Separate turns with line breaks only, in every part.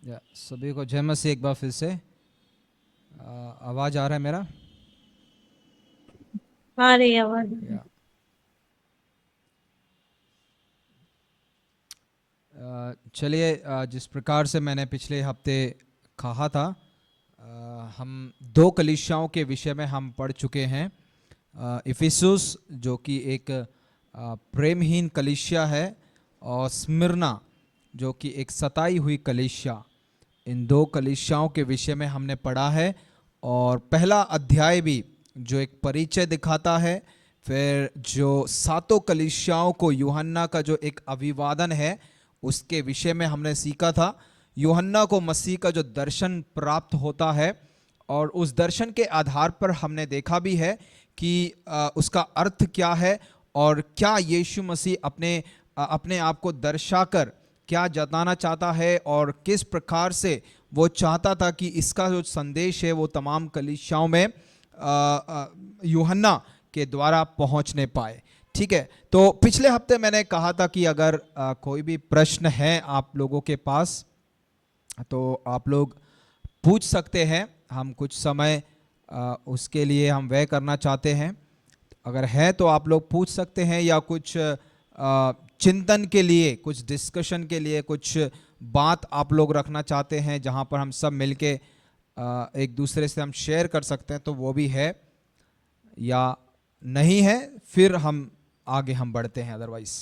सभी को जय मसीह। एक बार फिर से आवाज़ आ रहा है मेरा?
आ रही है आवाज।
या चलिए, जिस प्रकार से मैंने पिछले हफ्ते कहा था, हम दो कलीसियाओं के विषय में हम पढ़ चुके हैं। इफिसुस जो कि एक प्रेमहीन कलीसिया है, और स्मिरना जो कि एक सताई हुई कलीसिया। इन दो कलीसियाओं के विषय में हमने पढ़ा है। और पहला अध्याय भी जो एक परिचय दिखाता है, फिर जो सातों कलीसियाओं को यूहन्ना का जो एक अभिवादन है उसके विषय में हमने सीखा था। यूहन्ना को मसीह का जो दर्शन प्राप्त होता है, और उस दर्शन के आधार पर हमने देखा भी है कि उसका अर्थ क्या है, और क्या यीशु मसीह अपने आप को दर्शाकर क्या जताना चाहता है, और किस प्रकार से वो चाहता था कि इसका जो संदेश है वो तमाम कलीसियाओं में यूहन्ना के द्वारा पहुंचने पाए। ठीक है, तो पिछले हफ्ते मैंने कहा था कि अगर कोई भी प्रश्न है आप लोगों के पास तो आप लोग पूछ सकते हैं। हम कुछ समय उसके लिए हम व्यय करना चाहते हैं। अगर है तो आप लोग पूछ सकते हैं, या कुछ चिंतन के लिए, कुछ डिस्कशन के लिए, कुछ बात आप लोग रखना चाहते हैं जहां पर हम सब मिलके एक दूसरे से हम शेयर कर सकते हैं, तो वो भी है। या नहीं है फिर हम आगे हम बढ़ते हैं अदरवाइज।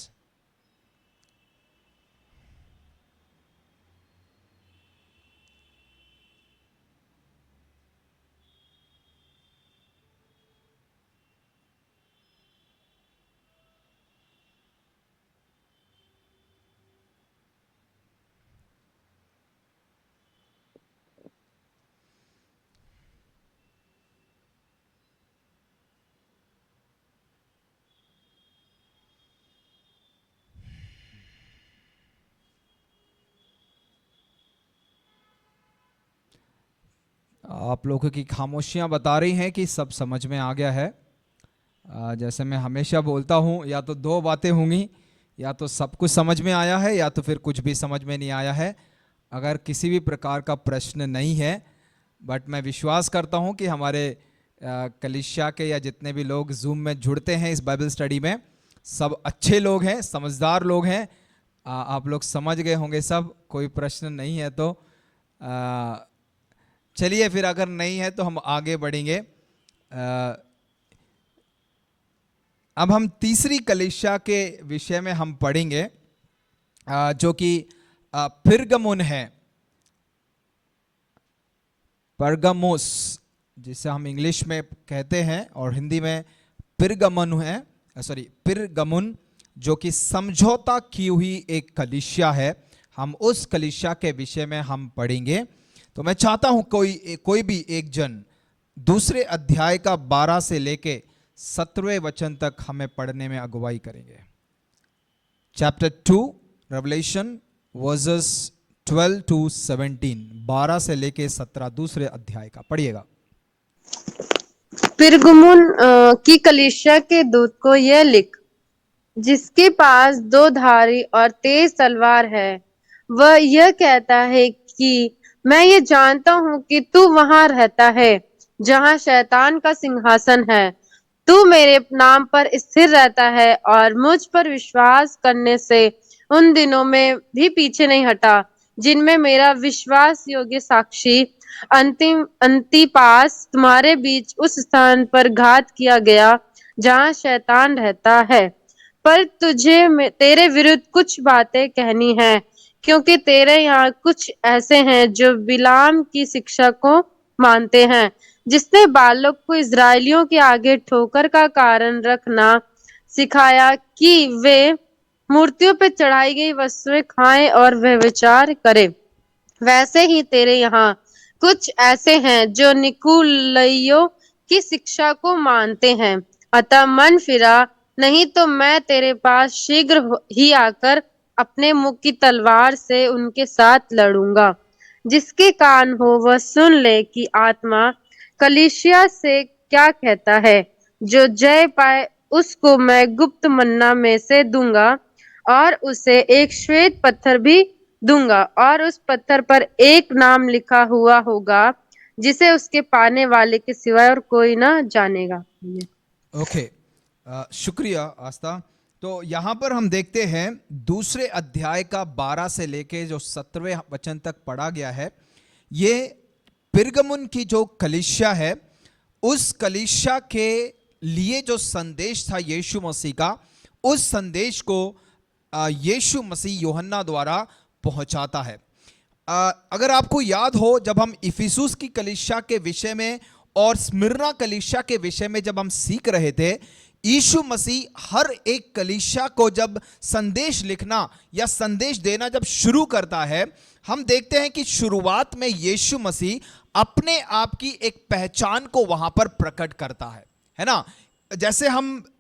आप लोगों की खामोशियां बता रही हैं कि सब समझ में आ गया है। जैसे मैं हमेशा बोलता हूँ, या तो दो बातें होंगी, या तो सब कुछ समझ में आया है, या तो फिर कुछ भी समझ में नहीं आया है। अगर किसी भी प्रकार का प्रश्न नहीं है, बट मैं विश्वास करता हूँ कि हमारे कलीसिया के या जितने भी लोग जूम में जुड़ते हैं इस बाइबल स्टडी में, सब अच्छे लोग हैं, समझदार लोग हैं। आप लोग समझ गए होंगे सब। कोई प्रश्न नहीं है तो चलिए फिर, अगर नहीं है तो हम आगे बढ़ेंगे। अब हम तीसरी कलीसिया के विषय में हम पढ़ेंगे, जो कि पिरगमुन है, परगमुस जिसे हम इंग्लिश में कहते हैं, और हिंदी में पिरगमन है, सॉरी पिरगमुन, जो कि समझौता की हुई एक कलीसिया है। हम उस कलीसिया के विषय में हम पढ़ेंगे। तो मैं चाहता हूं कोई भी एक जन दूसरे अध्याय का 12 से लेके 17वें वचन तक हमें पढ़ने में अगुवाई करेंगे। चैप्टर 2 रेवलेशन वर्सेस 12 टू 17, 12 से लेके 17 दूसरे अध्याय का पढ़िएगा।
पिरगमुन की कलीसिया के दूत को यह लिख, जिसके पास दो धारी और तेज तलवार है। वह यह कहता है कि मैं ये जानता हूं कि तू वहां रहता है जहां शैतान का सिंहासन है। तू मेरे नाम पर स्थिर रहता है और मुझ पर विश्वास करने से उन दिनों में भी पीछे नहीं हटा जिनमें मेरा विश्वास योग्य साक्षी अंतिपास तुम्हारे बीच उस स्थान पर घात किया गया जहां शैतान रहता है। पर तुझे तेरे विरुद्ध कुछ बातें कहनी है, क्योंकि तेरे यहाँ कुछ ऐसे हैं जो बिलाम की शिक्षा को मानते हैं, जिसने बालक को इस्राएलियों के आगे ठोकर का कारण रखना सिखाया कि वे मूर्तियों पे चढ़ाई गई वस्तुएं खाएं और व्यभिचार करें। वैसे ही तेरे यहाँ कुछ ऐसे हैं जो निकुलइयों की शिक्षा को मानते हैं। अतः मन फिरा, नहीं तो मैं तेरे पास शीघ्र ही आकर अपने मुख की तलवार से उनके साथ लड़ूंगा। जिसके कान हो वह सुन ले कि आत्मा कलीसिया से क्या कहता है। जो जय पाए उसको मैं गुप्त मन्ना में से दूंगा, और उसे एक श्वेत पत्थर भी दूंगा और उस पत्थर पर एक नाम लिखा हुआ होगा जिसे उसके पाने वाले के सिवाय और कोई ना जानेगा।
ओके, शुक्रिया आस्था। तो यहाँ पर हम देखते हैं दूसरे अध्याय का 12 से लेके जो 17वें वचन तक पढ़ा गया है, ये पिरगमुन की जो कलीसिया है, उस कलीसिया के लिए जो संदेश था यीशु मसीह का, उस संदेश को यीशु मसीह यूहन्ना द्वारा पहुंचाता है। अगर आपको याद हो, जब हम इफिसुस की कलीसिया के विषय में और स्मिर्ना कलीसिया के विषय में जब हम सीख रहे थे, यीशु मसीह हर एक कलीसिया को जब संदेश लिखना या संदेश देना जब शुरू करता है, हम देखते हैं कि शुरुआत में यीशु मसीह अपने आप की एक पहचान को वहां पर प्रकट करता है ना। जैसे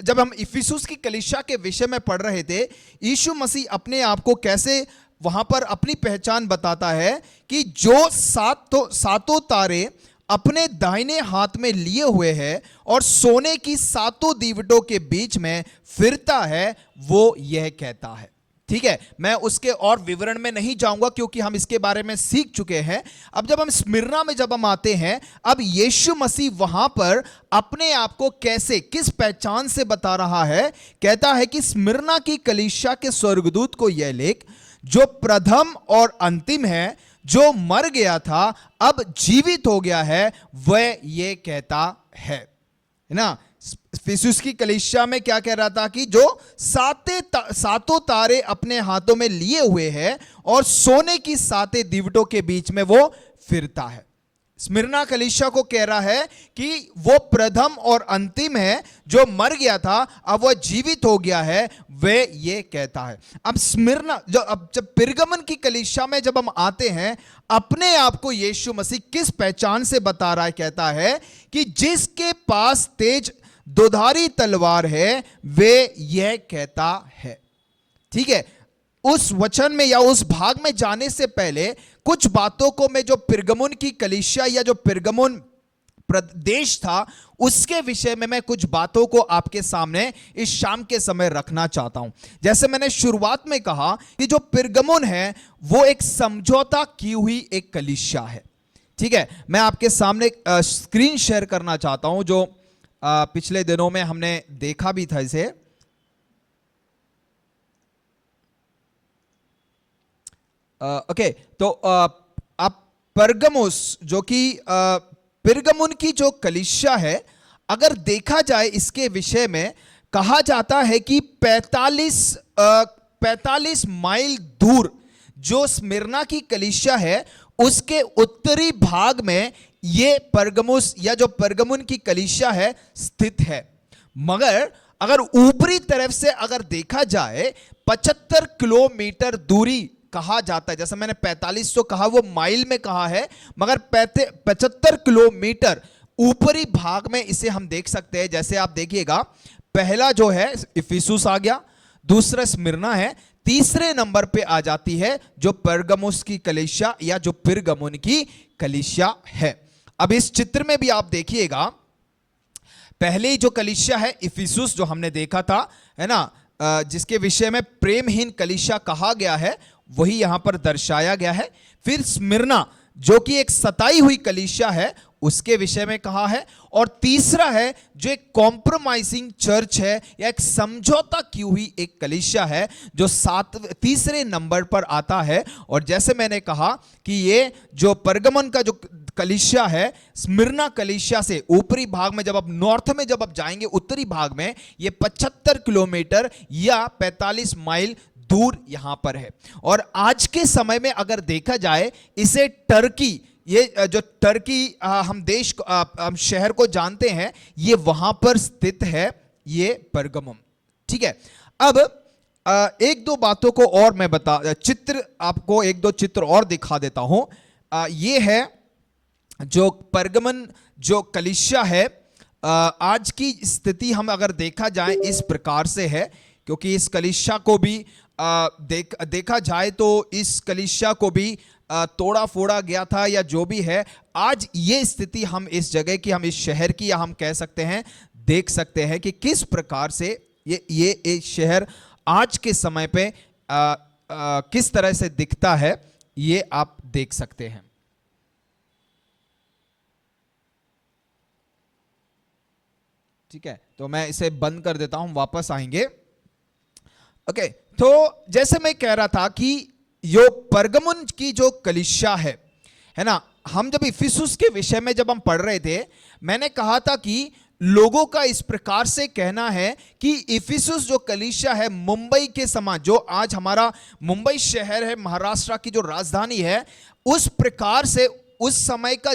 जब हम इफिसुस की कलीसिया के विषय में पढ़ रहे थे, यीशु मसीह अपने आप को कैसे वहां पर अपनी पहचान बताता है कि जो सातों तारे अपने दाहिने हाथ में लिए हुए हैं और सोने की सातों दीवटों के बीच में फिरता है, वो यह कहता है। ठीक है, मैं उसके और विवरण में नहीं जाऊंगा क्योंकि हम इसके बारे में सीख चुके हैं। अब जब हम स्मिर्ना में जब हम आते हैं, अब यीशु मसीह वहां पर अपने आप को कैसे, किस पहचान से बता रहा है। कहता है कि स्मिर्ना की कलीसिया के स्वर्गदूत को यह लिख, जो प्रथम और अंतिम है, जो मर गया था अब जीवित हो गया है, वह ये कहता है ना। इफिसुस की कलीसिया में क्या कह रहा था कि जो सातों तारे अपने हाथों में लिए हुए हैं और सोने की सातों दीवटों के बीच में वो फिरता है। स्मिर्ना कलीसिया को कह रहा है कि वो प्रथम और अंतिम है, जो मर गया था अब वह जीवित हो गया है, वह ये कहता है। अब स्मिर्ना जब पिरगमन की कलीसिया में जब हम आते हैं, अपने आप को यीशु मसीह किस पहचान से बता रहा है। कहता है कि जिसके पास तेज दोधारी तलवार है, वे यह कहता है। ठीक है, उस वचन में या उस भाग में जाने से पहले कुछ बातों को मैं जो पिरगमुन की कलीसिया या जो पिरगमुन प्रदेश था उसके विषय में मैं कुछ बातों को आपके सामने इस शाम के समय रखना चाहता हूं। जैसे मैंने शुरुआत में कहा कि जो पिरगमुन है वो एक समझौता की हुई एक कलीसिया है। ठीक है, मैं आपके सामने स्क्रीन शेयर करना चाहता हूं, जो पिछले दिनों में हमने देखा भी था इसे। ओके, तो आप परगमुस, जो कि पिरगमुन की जो कलीसिया है, अगर देखा जाए इसके विषय में कहा जाता है कि 45 माइल दूर जो स्मिर्ना की कलीसिया है, उसके उत्तरी भाग में ये परगमुस या जो परगमुन की कलीसिया है स्थित है। मगर अगर ऊपरी तरफ से अगर देखा जाए 75 किलोमीटर दूरी कहा जाता है। जैसे मैंने 45 तो कहा, वो माइल में कहा है, मगर 75 किलोमीटर ऊपरी भाग में इसे हम देख सकते हैं। जैसे आप देखिएगा, पहला जो है इफिसुस आ गया, दूसरा स्मिर्ना है, तीसरे नंबर पे आ जाती है जो परगमुस की कलीसिया या जो पिरगमुन की कलीसिया है। अब इस चित्र में भी आप देखिएगा, पहले जो कलीसिया है इफिसुस जो हमने देखा था, है ना, जिसके विषय में प्रेमहीन कलीसिया कहा गया है, वही यहां पर दर्शाया गया है। फिर स्मिर्ना जो कि एक सताई हुई कलीसिया है, उसके विषय में कहा है। और तीसरा है जो एक कॉम्प्रोमाइजिंग चर्च है या एक समझौता की हुई एक कलीसिया है, जो तीसरे नंबर पर आता है। और जैसे मैंने कहा कि ये जो परगमन का जो कलीसिया है, स्मिर्ना कलीसिया से ऊपरी भाग में जब आप नॉर्थ में जब आप जाएंगे, उत्तरी भाग में, ये 75 किलोमीटर या 45 माइल दूर यहां पर है। और आज के समय में अगर देखा जाए, इसे टर्की, ये जो टर्की हम देश हम शहर को जानते हैं, ये वहां पर स्थित है, ये परगमुम। ठीक है, अब एक दो बातों को और मैं आपको एक दो चित्र और दिखा देता हूं। ये है जो परगमन जो कलीसिया है, आज की स्थिति हम अगर देखा जाए इस प्रकार से है, क्योंकि इस कलीसिया को भी देखा जाए तो इस कलीसिया को भी तोड़ा फोड़ा गया था या जो भी है। आज ये स्थिति हम इस जगह की, हम इस शहर की, या हम कह सकते हैं देख सकते हैं कि किस प्रकार से ये शहर आज के समय पे किस तरह से दिखता है ये आप देख सकते हैं। ठीक है, तो मैं इसे बंद कर देता हूं, वापस आएंगे। ओके, तो जैसे मैं कह रहा था कि यो परगमुन की जो कलीसिया है ना, हम जब इफिसुस के विषय में जब हम पढ़ रहे थे, मैंने कहा था कि लोगों का इस प्रकार से कहना है कि इफिसुस जो कलीसिया है मुंबई के समान, जो आज हमारा मुंबई शहर है महाराष्ट्र की जो राजधानी है, उस प्रकार से उस समय का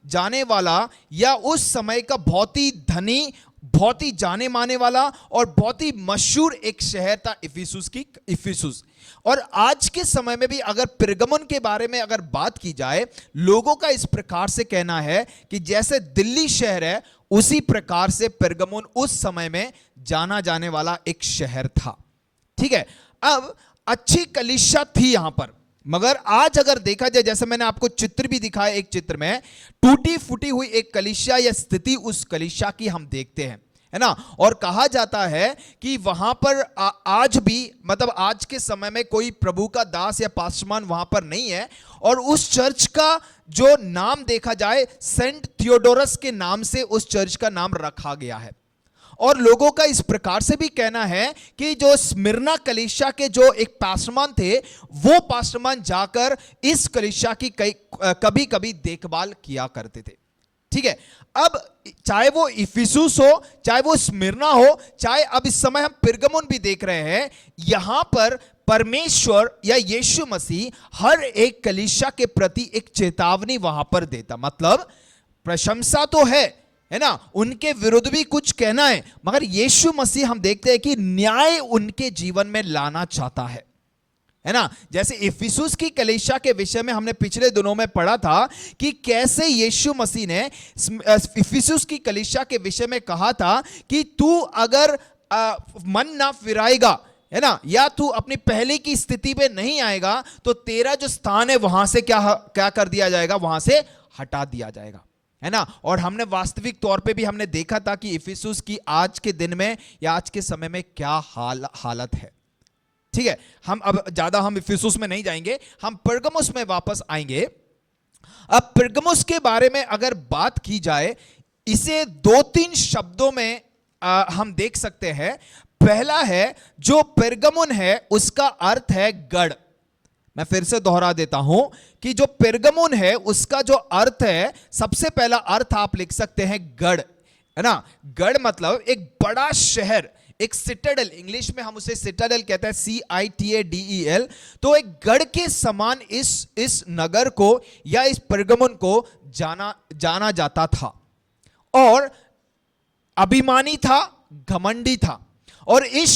जाने वाला या उस समय का बहुत ही धनी, बहुत ही जाने माने वाला और बहुत ही मशहूर एक शहर था इफिसुस। और आज के समय में भी अगर पिरगमुन के बारे में अगर बात की जाए, लोगों का इस प्रकार से कहना है कि जैसे दिल्ली शहर है उसी प्रकार से पिरगमुन उस समय में जाना जाने वाला एक शहर था। ठीक है, अब अच्छी कलीसिया थी यहां पर, मगर आज अगर देखा जाए, जैसे मैंने आपको चित्र भी दिखाया, एक चित्र में टूटी फूटी हुई एक कलीसिया या स्थिति उस कलीसिया की हम देखते हैं, है ना। और कहा जाता है कि वहां पर आज भी, मतलब आज के समय में कोई प्रभु का दास या पास्टरमान वहां पर नहीं है, और उस चर्च का जो नाम देखा जाए सेंट थियोडोरस के नाम से उस चर्च का नाम रखा गया है। और लोगों का इस प्रकार से भी कहना है कि जो स्मिरना कलीसिया के जो एक पास्टरमान थे, वो पास्टरमान जाकर इस कलीसिया की कभी कभी देखभाल किया करते थे। ठीक है, अब चाहे वो इफिसुस हो, चाहे वो स्मिरना हो, चाहे अब इस समय हम पिरगमुन भी देख रहे हैं, यहां पर परमेश्वर या यीशु मसीह हर एक कलीसिया के प्रति एक चेतावनी वहां पर देता। मतलब प्रशंसा तो है ना, उनके विरुद्ध भी कुछ कहना है, मगर यीशु मसीह हम देखते हैं कि न्याय उनके जीवन में लाना चाहता है ना। जैसे इफिसुस की कलीसिया के विषय में हमने पिछले दिनों में पढ़ा था कि कैसे यीशु मसीह ने इफिसुस की कलीसिया के विषय में कहा था कि तू अगर मन ना फिराएगा, है ना, या तू अपनी पहले की स्थिति पे नहीं आएगा, तो तेरा जो स्थान है वहां से क्या कर दिया जाएगा, वहां से हटा दिया जाएगा, है ना। और हमने वास्तविक तौर पे भी हमने देखा था कि इफिसुस की आज के दिन में या आज के समय में क्या हालत है। ठीक है, हम अब ज्यादा हम इफिसुस में नहीं जाएंगे, हम पिरगमुस में वापस आएंगे। अब पिरगमुस के बारे में अगर बात की जाए, इसे 2-3 शब्दों में हम देख सकते हैं। पहला है, जो पिरगमुन है उसका अर्थ है गढ़। मैं फिर से दोहरा देता हूं कि जो पिरगमुन है उसका जो अर्थ है, सबसे पहला अर्थ आप लिख सकते हैं गढ़, है ना। गढ़ मतलब एक बड़ा शहर, एक सिटाडेल, इंग्लिश में हम उसे सिटाडेल कहते हैं, CITADEL। तो एक गढ़ के समान इस नगर को या इस पिरगमुन को जाना जाता था, और अभिमानी था, घमंडी था। और इस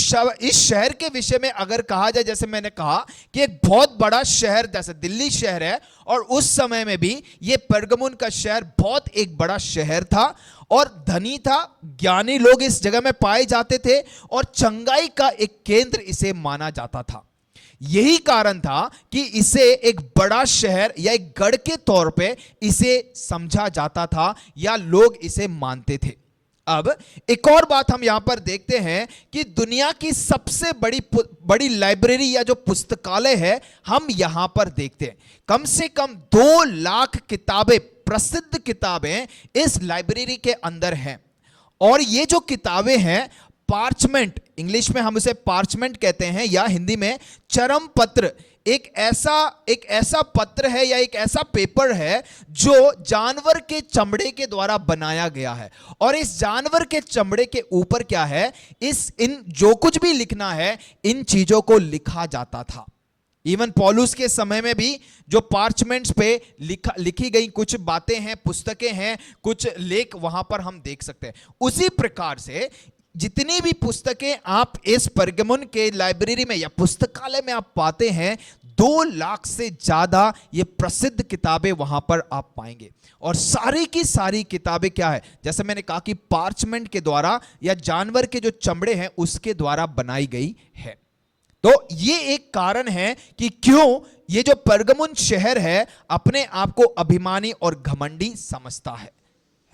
शहर के विषय में अगर कहा जाए, जैसे मैंने कहा कि एक बहुत बड़ा शहर जैसे दिल्ली शहर है, और उस समय में भी ये पिरगमुन का शहर बहुत एक बड़ा शहर था, और धनी था, ज्ञानी लोग इस जगह में पाए जाते थे, और चंगाई का एक केंद्र इसे माना जाता था। यही कारण था कि इसे एक बड़ा शहर या एक गढ़ के तौर पे इसे समझा जाता था या लोग इसे मानते थे। अब एक और बात हम यहां पर देखते हैं कि दुनिया की सबसे बड़ी लाइब्रेरी या जो पुस्तकालय है, हम यहां पर देखते हैं कम से कम 2 लाख किताबें, प्रसिद्ध किताबें इस लाइब्रेरी के अंदर हैं। और ये जो किताबें हैं, पार्चमेंट, इंग्लिश में हम उसे पार्चमेंट कहते हैं, या हिंदी में चरम पत्र, एक ऐसा पत्र है या एक ऐसा पेपर है जो जानवर के चमड़े के द्वारा बनाया गया है। और इस जानवर के चमड़े के ऊपर क्या है, इन जो कुछ भी लिखना है, इन चीजों को लिखा जाता था। इवन पौलुस के समय में भी जो पार्चमेंट्स पे लिखी गई कुछ बातें हैं, पुस्तकें हैं, कुछ लेख वहां पर हम देख सकते हैं। उसी प्रकार से जितनी भी पुस्तकें आप इस पिरगमुन के लाइब्रेरी में या पुस्तकालय में आप पाते हैं, 2 लाख से ज्यादा ये प्रसिद्ध किताबें वहां पर आप पाएंगे। और सारी की सारी किताबें क्या है, जैसे मैंने कहा कि पार्चमेंट के द्वारा या जानवर के जो चमड़े हैं उसके द्वारा बनाई गई है। तो ये एक कारण है कि क्यों ये जो पिरगमुन शहर है अपने आप को अभिमानी और घमंडी समझता है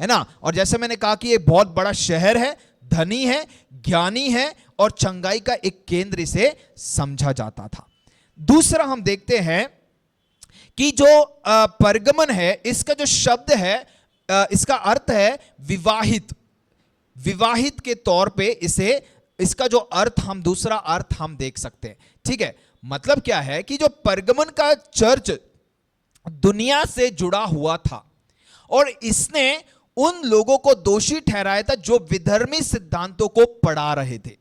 ना। और जैसे मैंने कहा कि ये बहुत बड़ा शहर है, धनी है, ज्ञानी है, और चंगाई का एक केंद्र इसे समझा जाता था।
दूसरा हम देखते हैं कि जो परगमन है, इसका जो शब्द है, इसका अर्थ है विवाहित। विवाहित के तौर पे इसका जो अर्थ हम, दूसरा अर्थ हम देख सकते हैं। ठीक है, मतलब क्या है कि जो परगमन का चर्च दुनिया से जुड़ा हुआ था और इसने उन लोगों को दोषी ठहराया था जो विधर्मी सिद्धांतों को पढ़ा रहे थे,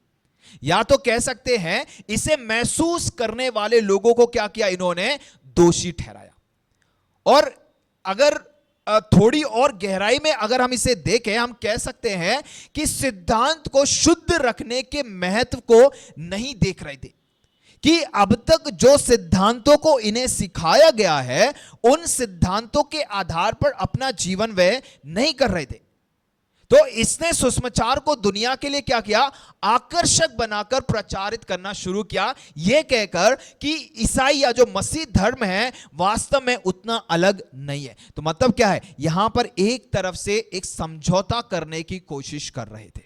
या तो कह सकते हैं इसे महसूस करने वाले लोगों को क्या किया, इन्होंने दोषी ठहराया। और अगर थोड़ी और गहराई में अगर हम इसे देखें, हम कह सकते हैं कि सिद्धांत को शुद्ध रखने के महत्व को नहीं देख रहे थे, कि अब तक जो सिद्धांतों को इन्हें सिखाया गया है उन सिद्धांतों के आधार पर अपना जीवन वे नहीं कर रहे थे। तो इसने सुसमाचार को दुनिया के लिए क्या किया, आकर्षक बनाकर प्रचारित करना शुरू किया, यह कहकर कि ईसाई या जो मसीह धर्म है वास्तव में उतना अलग नहीं है। तो मतलब क्या है, यहां पर एक तरफ से एक समझौता करने की कोशिश कर रहे थे।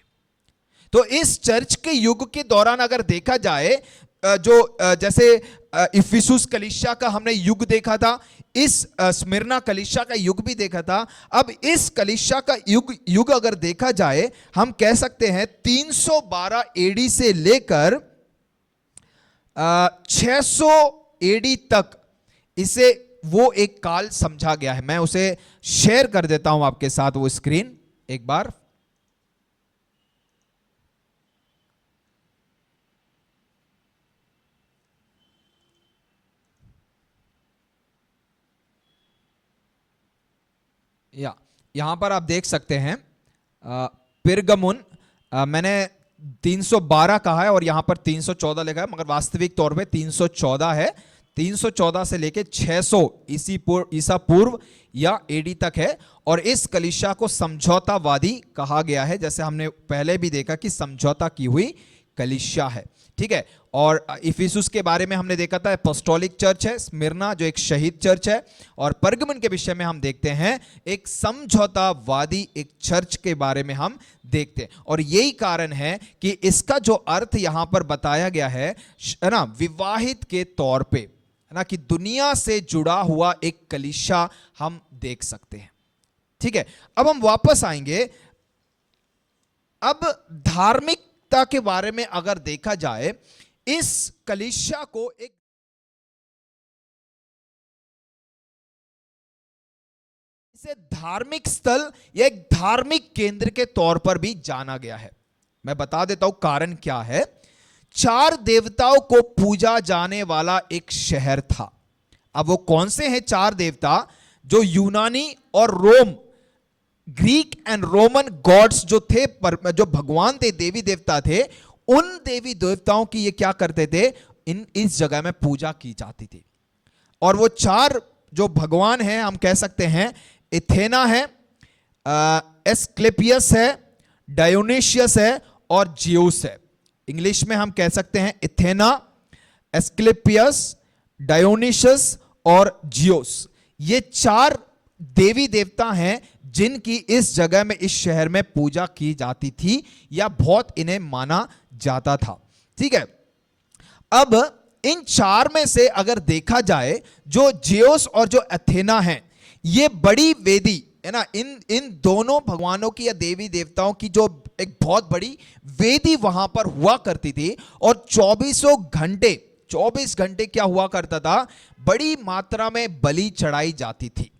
तो इस चर्च के युग के दौरान अगर देखा जाए, जो जैसे इफिसुस कलीसिया का हमने युग देखा था, इस स्मिरना कलीसिया का युग भी देखा था। अब इस कलीसिया का युग अगर देखा जाए, हम कह सकते हैं 312 एडी से लेकर 600 एडी तक इसे वो एक काल समझा गया है। मैं उसे शेयर कर देता हूं आपके साथ, वो स्क्रीन एक बार। यहां पर आप देख सकते हैं पिरगमुन, मैंने 312 कहा है और यहां पर 314 लिखा है, मगर वास्तविक तौर पे 314 है। 314 से लेके 600 ईसा पूर्व या एडी तक है। और इस कलीसिया को समझौतावादी कहा गया है, जैसे हमने पहले भी देखा कि समझौता की हुई कलीसिया है। ठीक है, और इफिसुस के बारे में हमने देखा था अपोस्टोलिक चर्च है, स्मिरना जो एक शहीद चर्च है, और परगमन के विषय में हम देखते हैं एक समझौतावादी एक चर्च के बारे में हम देखते हैं। और यही कारण है कि इसका जो अर्थ यहां पर बताया गया है ना, विवाहित के तौर पे, है ना, कि दुनिया से जुड़ा हुआ एक कलीसिया हम देख सकते हैं। ठीक है, अब हम वापस आएंगे। अब धार्मिकता के बारे में अगर देखा जाए, इस कलीसिया को एक इसे धार्मिक स्थल या एक धार्मिक केंद्र के तौर पर भी जाना गया है। मैं बता देता हूं कारण क्या है। 4 देवताओं को पूजा जाने वाला एक शहर था। अब वो कौन से हैं 4 देवता? जो यूनानी और रोम, ग्रीक एंड रोमन गॉड्स जो थे, जो भगवान थे, देवी देवता थे, उन देवी देवताओं की ये क्या करते थे, इस जगह में पूजा की जाती थी। और वो 4 जो भगवान हैं, हम कह सकते हैं एथेना है, एस्क्लेपियस है, डायोनिशियस है और जियोस है। इंग्लिश में हम कह सकते हैं एथेना, एस्क्लेपियस, डायोनिशियस और जियोस। ये 4 देवी देवता हैं जिनकी इस जगह में, इस शहर में पूजा की जाती थी या बहुत इन्हें माना जाता था। ठीक है, अब इन 4 में से अगर देखा जाए, जो जियोस और जो एथेना हैं, ये बड़ी वेदी है ना, इन दोनों भगवानों की या देवी देवताओं की जो एक बहुत बड़ी वेदी वहां पर हुआ करती थी। और 24 घंटे क्या हुआ करता था, बड़ी मात्रा में बलि चढ़ाई जाती थी।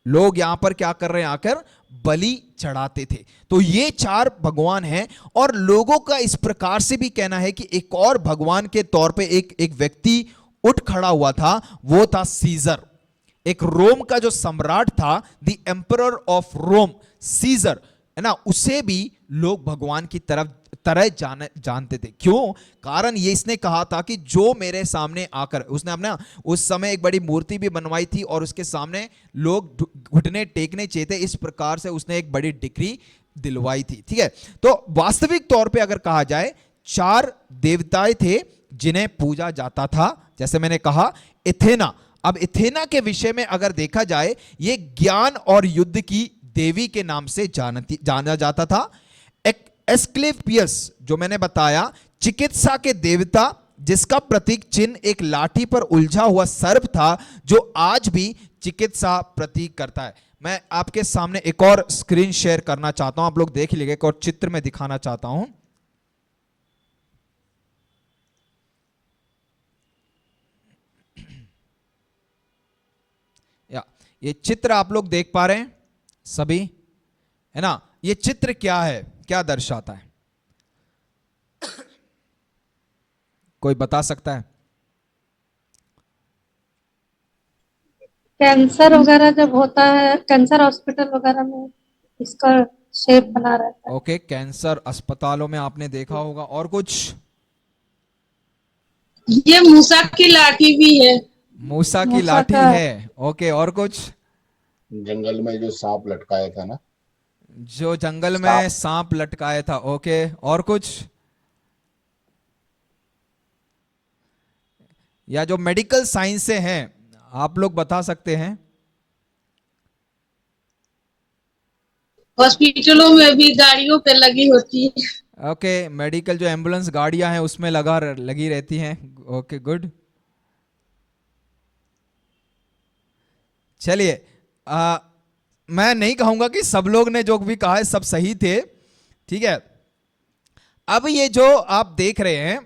लोग यहां पर क्या कर रहे हैं, आकर बलि चढ़ाते थे। तो ये 4 भगवान हैं। और लोगों का इस प्रकार से भी कहना है कि एक और भगवान के तौर पे एक व्यक्ति उठ खड़ा हुआ था, वो था सीजर। एक रोम का जो सम्राट था, the emperor of Rome, Caesar, है ना, उसे भी लोग भगवान की तरह जानते थे। क्यों? कारण ये इसने कहा था कि जो मेरे सामने आकर, उसने अपना उस समय एक बड़ी मूर्ति भी बनवाई थी और उसके सामने लोग घुटने टेकने चाहिए थे, इस प्रकार से उसने एक बड़ी डिक्री दिलवाई थी। ठीक है, तो वास्तविक तौर पे अगर कहा जाए, 4 देवताएं थे जिन्हें पूजा जाता था। जैसे मैंने कहा एथेना। अब एथेना के विषय में अगर देखा जाए, ये ज्ञान और युद्ध की देवी के नाम से जाना जाता था। एस्क्लेपियस जो मैंने बताया, चिकित्सा के देवता, जिसका प्रतीक चिन्ह एक लाठी पर उलझा हुआ सर्प था, जो आज भी चिकित्सा प्रतीक करता है। मैं आपके सामने एक और स्क्रीन शेयर करना चाहता हूं, आप लोग देख लीजिए, एक और चित्र में दिखाना चाहता हूं। ये चित्र आप लोग देख पा रहे हैं सभी, है ना? ये चित्र क्या है, क्या दर्शाता है? कोई बता सकता है?
कैंसर वगैरह जब होता है, कैंसर हॉस्पिटल वगैरह में इसका शेप बना रहता है।
ओके, कैंसर अस्पतालों में आपने देखा होगा। और कुछ?
ये मूसा की लाठी भी है।
मूसा की
मूसा
लाठी
का-
है। ओके, और कुछ?
जंगल में जो सांप लटकाया था ना,
जो जंगल में सांप लटकाया था। ओके, और कुछ? या जो मेडिकल साइंस से हैं, आप लोग बता सकते हैं?
हॉस्पिटलों में भी गाड़ियों पे लगी होती है।
ओके, मेडिकल जो एम्बुलेंस गाड़ियां हैं उसमें लगी रहती हैं। Okay, good. चलिए, मैं नहीं कहूंगा कि सब लोग ने जो भी कहा है सब सही थे, ठीक है। अब ये जो आप देख रहे हैं,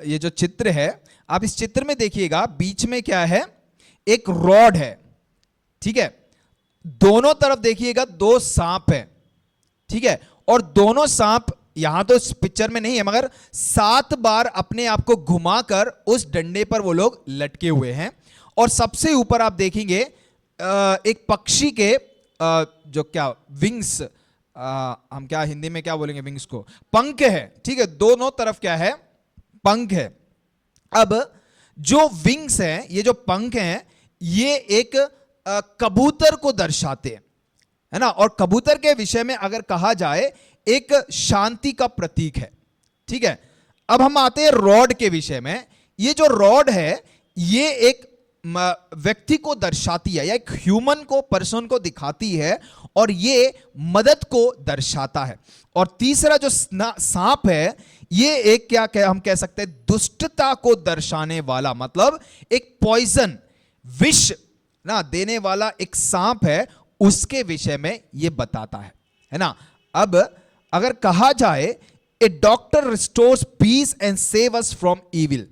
ये जो चित्र है, आप इस चित्र में देखिएगा, बीच में क्या है? एक रॉड है, ठीक है। दोनों तरफ देखिएगा दो सांप है, ठीक है। और दोनों सांप यहां तो इस पिक्चर में नहीं है, मगर 7 बार अपने आप को घुमाकर उस डंडे पर वो लोग लटके हुए हैं। और सबसे ऊपर आप देखेंगे एक पक्षी के जो क्या विंग्स, हम क्या हिंदी में क्या बोलेंगे विंग्स को? पंख है, ठीक है। दोनों तरफ क्या है? पंख है। अब जो विंग्स हैं, ये जो पंख हैं, ये एक कबूतर को दर्शाते हैं, है ना। और कबूतर के विषय में अगर कहा जाए, एक शांति का प्रतीक है, ठीक है। अब हम आते हैं रॉड के विषय में। ये जो रॉड है, ये एक व्यक्ति को दर्शाती है, या एक ह्यूमन को, पर्सन को दिखाती है, और ये मदद को दर्शाता है। और तीसरा जो सांप है, ये एक क्या हम कह सकते हैं, दुष्टता को दर्शाने वाला, मतलब एक पॉइजन, विष ना देने वाला एक सांप है, उसके विषय में ये बताता है ना। अब अगर कहा जाए, a doctor restores peace and save us from evil,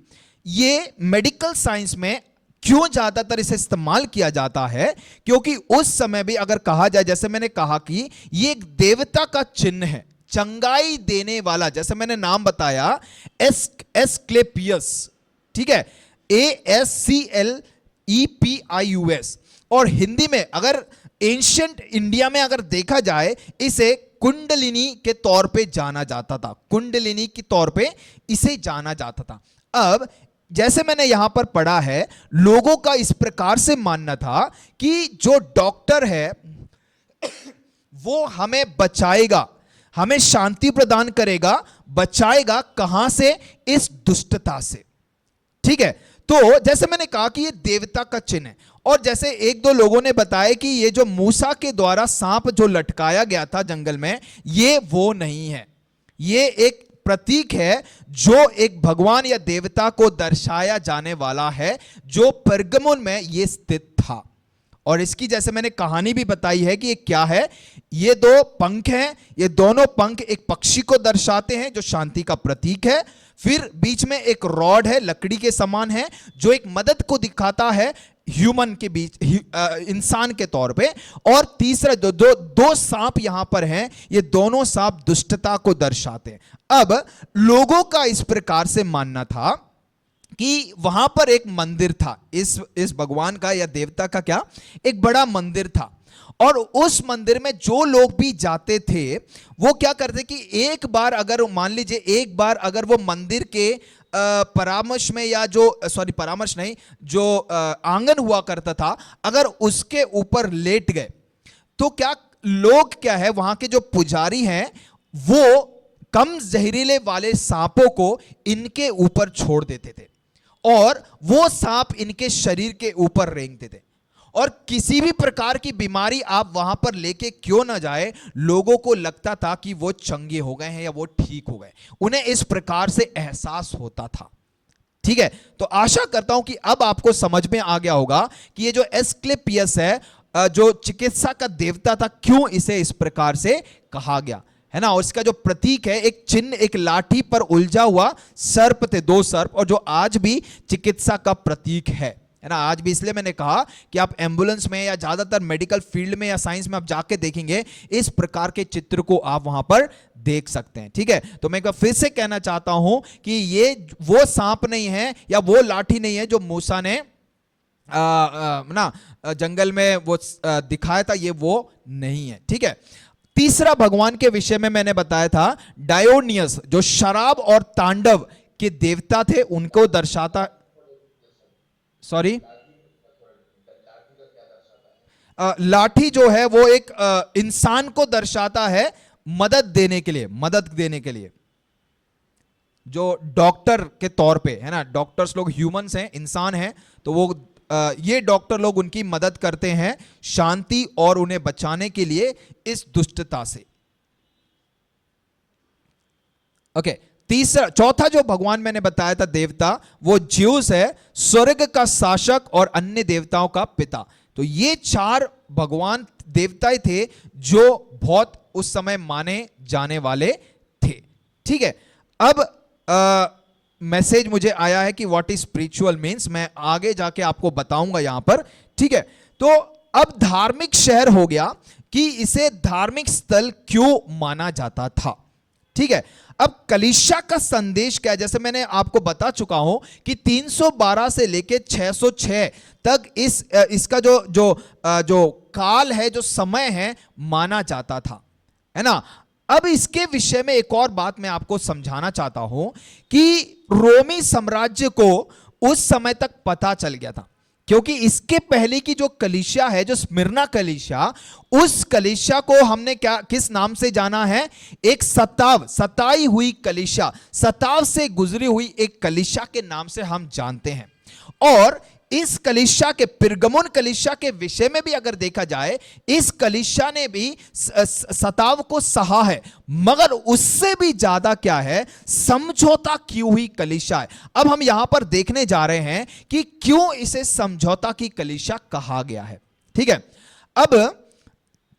ये मेडिकल साइंस में क्यों ज्यादातर इसे इस्तेमाल किया जाता है? क्योंकि उस समय भी अगर कहा जाए, जैसे मैंने कहा कि ये एक देवता का चिन्ह है, चंगाई देने वाला, जैसे मैंने नाम बताया एस्क्लेपियस, ठीक है, ASCLEPIUS। और हिंदी में अगर एंशिएंट इंडिया में अगर देखा जाए, इसे कुंडलिनी के तौर पे जाना जाता था, कुंडलिनी के तौर पे इसे जाना जाता था। अब जैसे मैंने यहां पर पढ़ा है, लोगों का इस प्रकार से मानना था कि जो डॉक्टर है वो हमें बचाएगा, हमें शांति प्रदान करेगा, बचाएगा कहां से? इस दुष्टता से, ठीक है। तो जैसे मैंने कहा कि ये देवता का चिन्ह है। और जैसे एक दो लोगों ने बताया कि ये जो मूसा के द्वारा सांप जो लटकाया गया था जंगल में, ये वो नहीं है, ये एक प्रतीक है जो एक भगवान या देवता को दर्शाया जाने वाला है, जो परगमुन में ये स्थित था। और इसकी जैसे मैंने कहानी भी बताई है कि ये क्या है, ये 2 पंख हैं, ये दोनों पंख एक पक्षी को दर्शाते हैं, जो शांति का प्रतीक है। फिर बीच में एक रॉड है, लकड़ी के समान है, जो एक मदद को दिखाता है ह्यूमन के बीच, इंसान के तौर पे। और तीसरा दो सांप यहां पर हैं, ये दोनों सांप दुष्टता को दर्शाते हैं। अब लोगों का इस प्रकार से मानना था कि वहां पर एक मंदिर था, इस भगवान का या देवता का क्या, एक बड़ा मंदिर था। और उस मंदिर में जो लोग भी जाते थे, वो क्या करते कि एक बार अगर मान लीजिए, एक बार अगर वो मंदिर के परामर्श में, या जो परामर्श नहीं, जो आंगन हुआ करता था, अगर उसके ऊपर लेट गए, तो क्या लोग क्या है, वहां के जो पुजारी हैं, वो कम जहरीले वाले सांपों को इनके ऊपर छोड़ देते थे, और वो सांप इनके शरीर के ऊपर रेंगते थे। और किसी भी प्रकार की बीमारी आप वहां पर लेके क्यों ना जाए, लोगों को लगता था कि वो चंगे हो गए हैं या वो ठीक हो गए, उन्हें इस प्रकार से एहसास होता था, ठीक है, तो आशा करता हूं कि अब आपको समझ में आ गया होगा कि ये जो एस्क्लेपियस है, जो चिकित्सा का देवता था, क्यों इसे इस प्रकार से कहा गया, है ना। और इसका जो प्रतीक है, एक चिन्ह, एक लाठी पर उलझा हुआ सर्प थे, 2 सर्प, और जो आज भी चिकित्सा का प्रतीक है ना। आज भी इसलिए मैंने कहा कि आप एम्बुलेंस में या ज्यादातर मेडिकल फील्ड में या साइंस में आप जाके देखेंगे, इस प्रकार के चित्र को आप वहां पर देख सकते हैं, ठीक है। तो मैं एक बार फिर से कहना चाहता हूं कि ये वो सांप नहीं है या वो लाठी नहीं है जो मूसा ने जंगल में वो दिखाया था, ये वो नहीं है, ठीक है। तीसरा भगवान के विषय में मैंने बताया था, डायोनियस, जो शराब और तांडव के देवता थे, उनको दर्शाता, सॉरी, लाठी जो है वो एक इंसान को दर्शाता है मदद देने के लिए, जो डॉक्टर के तौर पे, है ना। डॉक्टर्स लोग ह्यूमंस हैं, इंसान हैं, तो वो ये डॉक्टर लोग उनकी मदद करते हैं शांति और उन्हें बचाने के लिए इस दुष्टता से। ओके, चौथा जो भगवान मैंने बताया था देवता, वो ज्यूस है, स्वर्ग का शासक और अन्य देवताओं का पिता। तो ये 4 भगवान देवताएं थे जो बहुत उस समय माने जाने वाले थे, ठीक है। अब मैसेज मुझे आया है कि व्हाट इज स्पिरिचुअल मीन्स, मैं आगे जाके आपको बताऊंगा यहां पर, ठीक है। तो अब धार्मिक शहर हो गया कि इसे धार्मिक स्थल क्यों माना जाता था, ठीक है। अब कलीसिया का संदेश क्या है, जैसे मैंने आपको बता चुका हूं कि 312 से लेके 606 तक इसका जो काल है, जो समय है, माना जाता था, है ना। अब इसके विषय में एक और बात मैं आपको समझाना चाहता हूं कि रोमी साम्राज्य को उस समय तक पता चल गया था, क्योंकि इसके पहले की जो कलीसिया है, जो स्मिर्ना कलीसिया, उस कलीसिया को हमने किस नाम से जाना है, एक सताई हुई कलीसिया, सताव से गुजरी हुई एक कलीसिया के नाम से हम जानते हैं। और इस कलीसिया के, पिरगमुन कलीसिया के विषय में भी अगर देखा जाए, इस कलीसिया ने भी सताव को सहा है, मगर उससे भी ज्यादा क्या है, समझौता की हुई कलीसिया है। अब हम यहां पर देखने जा रहे हैं कि क्यों इसे समझौता की कलीसिया कहा गया है, ठीक है। अब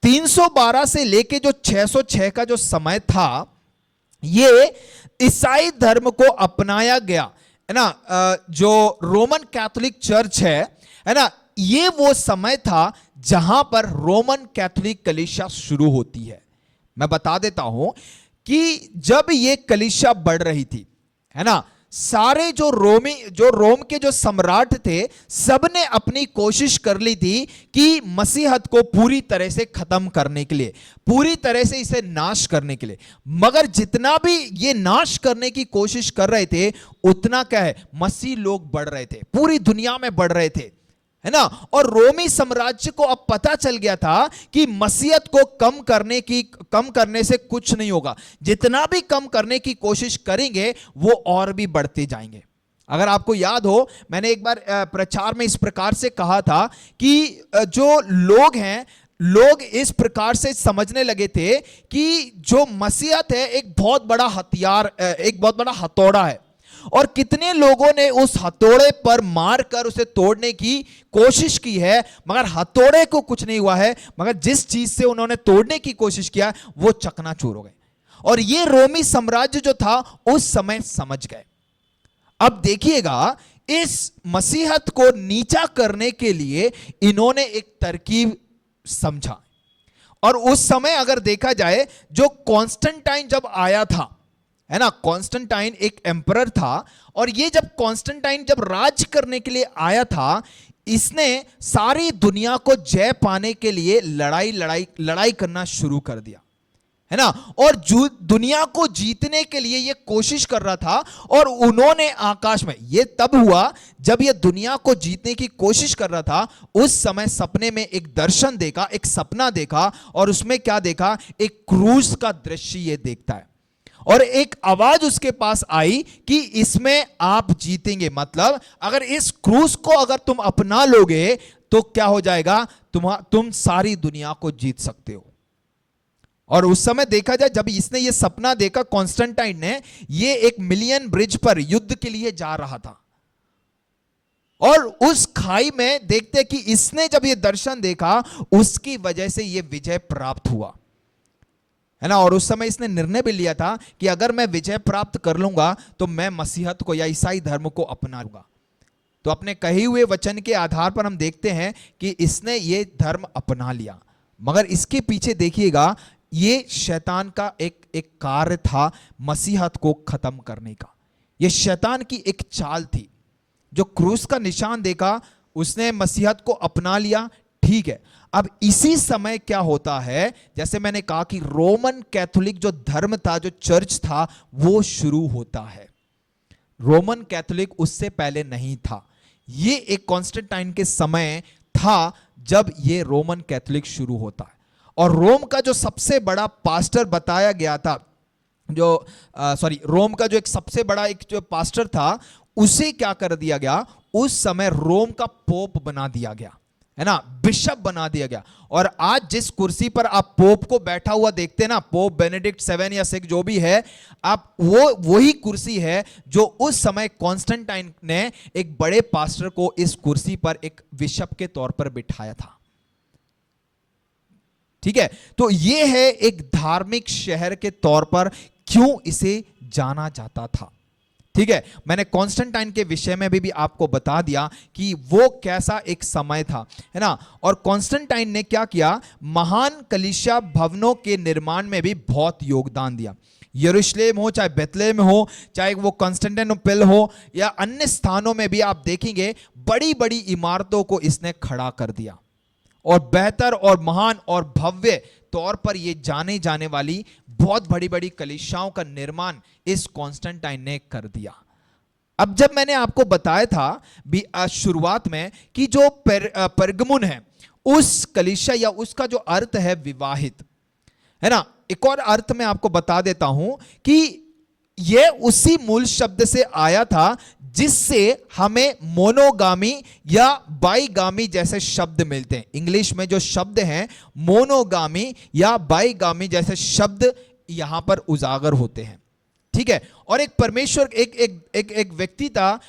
312 से लेके जो 606 का जो समय था, ये ईसाई धर्म को अपनाया गया, है ना। जो रोमन कैथोलिक चर्च है ना, ये वो समय था जहां पर रोमन कैथोलिक कलीसिया शुरू होती है। मैं बता देता हूं कि जब ये कलीसिया बढ़ रही थी, है ना, सारे जो रोम के जो सम्राट थे, सबने अपनी कोशिश कर ली थी कि मसीहत को पूरी तरह से खत्म करने के लिए, पूरी तरह से इसे नाश करने के लिए। मगर जितना भी ये नाश करने की कोशिश कर रहे थे, उतना क्या है, मसीह लोग बढ़ रहे थे, पूरी दुनिया में बढ़ रहे थे, है ना। और रोमी साम्राज्य को अब पता चल गया था कि मसीहत को कम करने से कुछ नहीं होगा, जितना भी कम करने की कोशिश करेंगे वो और भी बढ़ते जाएंगे। अगर आपको याद हो, मैंने एक बार प्रचार में इस प्रकार से कहा था कि जो लोग हैं, लोग इस प्रकार से समझने लगे थे कि जो मसीहत है एक बहुत बड़ा हथियार, एक बहुत बड़ा हथौड़ा है, और कितने लोगों ने उस हथौड़े पर मारकर उसे तोड़ने की कोशिश की है, मगर हथौड़े को कुछ नहीं हुआ है, मगर जिस चीज से उन्होंने तोड़ने की कोशिश किया वो चकनाचूर हो गए। और ये रोमी साम्राज्य जो था उस समय समझ गए। अब देखिएगा, इस मसीहत को नीचा करने के लिए इन्होंने एक तरकीब समझा। और उस समय अगर देखा जाए, जो कॉन्स्टेंटाइन जब आया था, है ना, कॉन्स्टेंटाइन एक एम्परर था, और ये जब कॉन्स्टेंटाइन जब राज करने के लिए आया था, इसने सारी दुनिया को जय पाने के लिए लड़ाई करना शुरू कर दिया, है ना। और दुनिया को जीतने के लिए ये कोशिश कर रहा था, और उन्होंने आकाश में, ये तब हुआ जब ये दुनिया को जीतने की कोशिश कर रहा था, उस समय सपने में एक दर्शन देखा, एक सपना देखा, और उसमें क्या देखा, एक क्रूज का दृश्य ये देखता है, और एक आवाज उसके पास आई कि इसमें आप जीतेंगे। मतलब अगर इस क्रूस को अगर तुम अपना लोगे तो क्या हो जाएगा, तुम सारी दुनिया को जीत सकते हो। और उस समय देखा जाए, जब इसने ये सपना देखा कॉन्स्टेंटाइन ने, ये एक मिलियन ब्रिज पर युद्ध के लिए जा रहा था, और उस खाई में देखते हैं कि इसने जब ये दर्शन देखा, उसकी वजह से ये विजय प्राप्त हुआ, है ना। और उस समय इसने निर्णय भी लिया था कि अगर मैं विजय प्राप्त कर लूंगा तो मैं मसीहत को या ईसाई धर्म को अपना लूंगा। तो अपने कहे हुए वचन के आधार पर हम देखते हैं कि इसने ये धर्म अपना लिया। मगर इसके पीछे देखिएगा, ये शैतान का एक कार्य था मसीहत को खत्म करने का। ये शैतान की एक चाल थी। जो क्रूस का निशान देखा, उसने मसीहत को अपना लिया, ठीक है। अब इसी समय क्या होता है, जैसे मैंने कहा कि रोमन कैथोलिक जो धर्म था, जो चर्च था, वो शुरू होता है। रोमन कैथोलिक उससे पहले नहीं था। ये एक कॉन्स्टेंटाइन के समय था जब ये रोमन कैथोलिक शुरू होता है। और रोम का जो सबसे बड़ा पास्टर बताया गया था, रोम का जो एक सबसे बड़ा एक जो पास्टर था, उसे क्या कर दिया गया, उस समय रोम का पोप बना दिया गया, है ना, बिशप बना दिया गया। और आज जिस कुर्सी पर आप पोप को बैठा हुआ देखते हैं ना, पोप बेनेडिक्ट 7 या 6 जो भी है, आप वही कुर्सी है जो उस समय कॉन्स्टेंटाइन ने एक बड़े पास्टर को इस कुर्सी पर एक बिशप के तौर पर बिठाया था, ठीक है। तो ये है एक धार्मिक शहर के तौर पर क्यों इसे जाना जाता था, ठीक है। मैंने कॉन्स्टेंटाइन के विषय में भी आपको बता दिया कि वो कैसा एक समय था, है ना। और कॉन्स्टेंटाइन ने क्या किया, महान कलीसिया भवनों के निर्माण में भी बहुत योगदान दिया। यरूशलेम हो, चाहे बेथलेहम हो, चाहे वो कॉन्स्टेंटिनोपल हो या अन्य स्थानों में भी आप देखेंगे बड़ी बड़ी इमारतों को इसने खड़ा कर दिया। और बेहतर और महान और भव्य तौर पर ये जाने जाने वाली बहुत बड़ी बड़ी कलीसियाओं का निर्माण इस कॉन्स्टेंटाइन ने कर दिया। अब जब मैंने आपको बताया था शुरुआत में कि जो परगमुन है, उस कलीसिया या उसका जो अर्थ है विवाहित, है ना। एक और अर्थ में आपको बता देता हूं कि यह उसी मूल शब्द से आया था जिससे हमें मोनोगामी या बाईगामी जैसे शब्द मिलते हैं। इंग्लिश में जो शब्द हैं मोनोगामी या बाईगामी जैसे शब्द यहां पर उजागर होते हैं, ठीक है। और एक परमेश्वर एक व्यक्ति था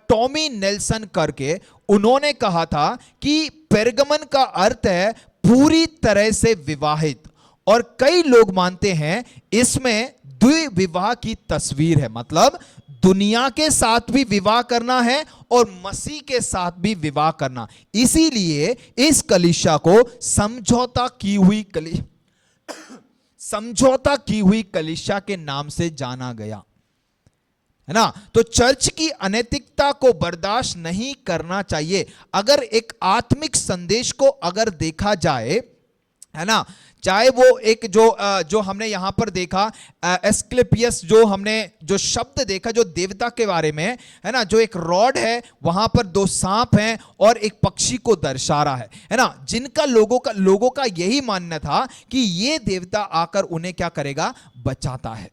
टॉमी नेल्सन करके, उन्होंने कहा था कि पेरगमन का अर्थ है पूरी तरह से विवाहित। और कई लोग मानते हैं इसमें द्विविवाह की तस्वीर है, मतलब दुनिया के साथ भी विवाह करना है और मसीह के साथ भी विवाह करना। इसीलिए इस कलीसिया को समझौता की हुई कलीसिया के नाम से जाना गया, है ना। तो चर्च की अनैतिकता को बर्दाश्त नहीं करना चाहिए। अगर एक आत्मिक संदेश को अगर देखा जाए, है ना, चाहे वो एक जो हमने यहां पर देखा एस्क्लेपियस, जो हमने जो शब्द देखा जो देवता के बारे में, है ना, जो एक रॉड है, वहां पर 2 सांप हैं और एक पक्षी को दर्शा रहा है ना, जिनका लोगों का यही मानना था कि ये देवता आकर उन्हें क्या करेगा, बचाता है,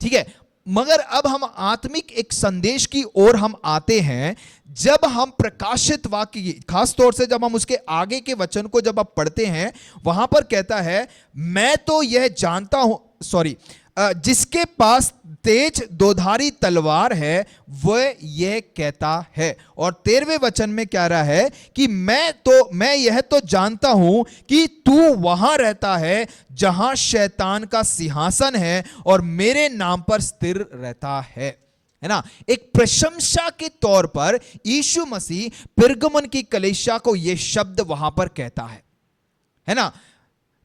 ठीक है। मगर अब हम आत्मिक एक संदेश की ओर हम आते हैं, जब हम प्रकाशित वाक्य, खास तौर से जब हम उसके आगे के वचन को जब आप पढ़ते हैं, वहां पर कहता है मैं तो यह जानता हूं, जिसके पास तेज दोधारी तलवार है वह यह कहता है। और 13वें वचन में क्या रहा है कि मैं यह तो जानता हूं कि तू वहां रहता है जहां शैतान का सिंहासन है और मेरे नाम पर स्थिर रहता है ना। एक प्रशंसा के तौर पर यीशु मसीह पेरगमन की कलीसिया को यह शब्द वहां पर कहता है ना।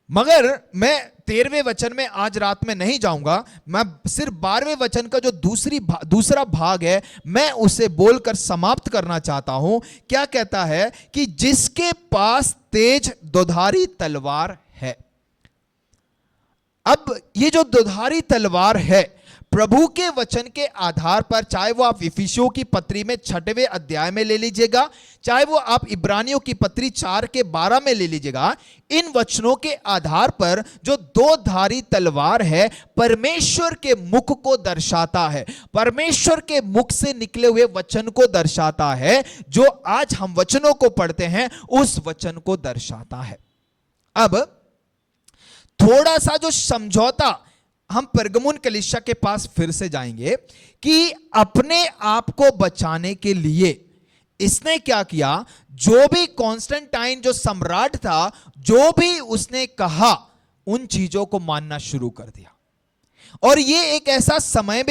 मगर मैं 13वें वचन में आज रात में नहीं जाऊंगा, मैं सिर्फ 12वें वचन का जो दूसरा भाग है मैं उसे बोलकर समाप्त करना चाहता हूं। क्या कहता है कि जिसके पास तेज दोधारी तलवार है। अब ये जो दोधारी तलवार है, प्रभु के वचन के आधार पर, चाहे वो आप इफिसियों की पत्री में 6वें अध्याय में ले लीजिएगा, चाहे वो आप इब्रानियों की पत्री 4:12 में ले लीजिएगा, इन वचनों के आधार पर जो 2 धारी तलवार है परमेश्वर के मुख को दर्शाता है, परमेश्वर के मुख से निकले हुए वचन को दर्शाता है। जो आज हम वचनों को पढ़ते हैं उस वचन को दर्शाता है। अब थोड़ा सा जो समझौता हम पेरगमुन कलीसिया के पास फिर से जाएंगे कि अपने आप को बचाने के लिए इसने क्या किया, जो भी कॉन्स्टेंटाइन जो सम्राट था, जो भी उसने कहा उन चीजों को मानना शुरू कर दिया। और ये एक ऐसा समय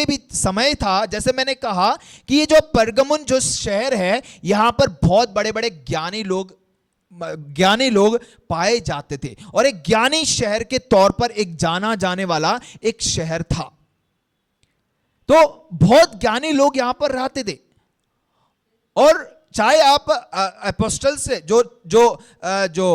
था, जैसे मैंने कहा कि ये जो परगमुन जो शहर है, यहां पर बहुत बड़े बड़े ज्ञानी लोग पाए जाते थे और एक ज्ञानी शहर के तौर पर एक जाना जाने वाला एक शहर था। तो बहुत ज्ञानी लोग यहां पर रहते थे। और चाहे आप अपोस्टल से जो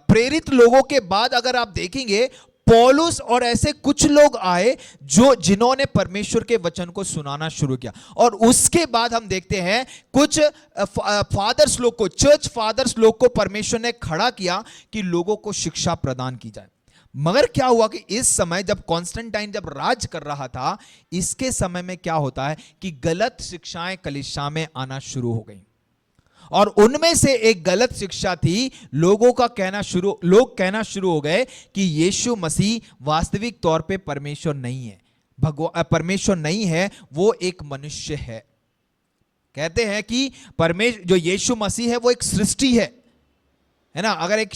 प्रेरित लोगों के बाद अगर आप देखेंगे, पौलुस और ऐसे कुछ लोग आए जिन्होंने परमेश्वर के वचन को सुनाना शुरू किया। और उसके बाद हम देखते हैं कुछ फादर्स लोग को, चर्च फादर्स लोग को परमेश्वर ने खड़ा किया कि लोगों को शिक्षा प्रदान की जाए। मगर क्या हुआ कि इस समय जब कॉन्स्टेंटाइन जब राज कर रहा था, इसके समय में क्या होता है कि गलत शिक्षाएं कलीसिया में आना शुरू हो गई। और उनमें से एक गलत शिक्षा थी, लोग कहना शुरू हो गए कि यीशु मसीह वास्तविक तौर पे परमेश्वर नहीं है, परमेश्वर नहीं है, वो एक मनुष्य है। कहते हैं कि जो यीशु मसीह है वो एक सृष्टि है ना। अगर एक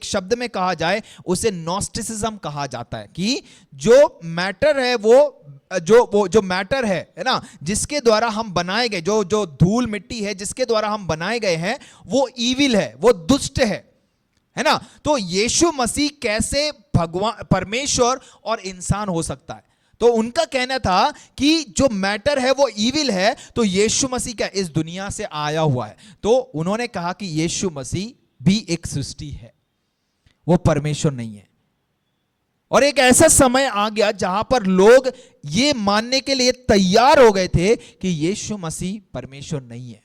शब्द में कहा जाए, उसे नॉस्टिसिज्म कहा जाता है कि जो मैटर है जो मैटर है ना, जिसके द्वारा हम बनाए गए, जो धूल मिट्टी है जिसके द्वारा हम बनाए गए हैं, वो ईविल है, वो दुष्ट है ना। तो यीशु मसीह कैसे भगवान, परमेश्वर और इंसान हो सकता है? तो उनका कहना था कि जो मैटर है वो ईविल है, तो यीशु मसीह क्या इस दुनिया से आया हुआ है। तो उन्होंने कहा कि यीशु मसीह भी एक सृष्टि है, वो परमेश्वर नहीं है। और एक ऐसा समय आ गया जहां पर लोग ये मानने के लिए तैयार हो गए थे कि यीशु मसीह परमेश्वर नहीं है।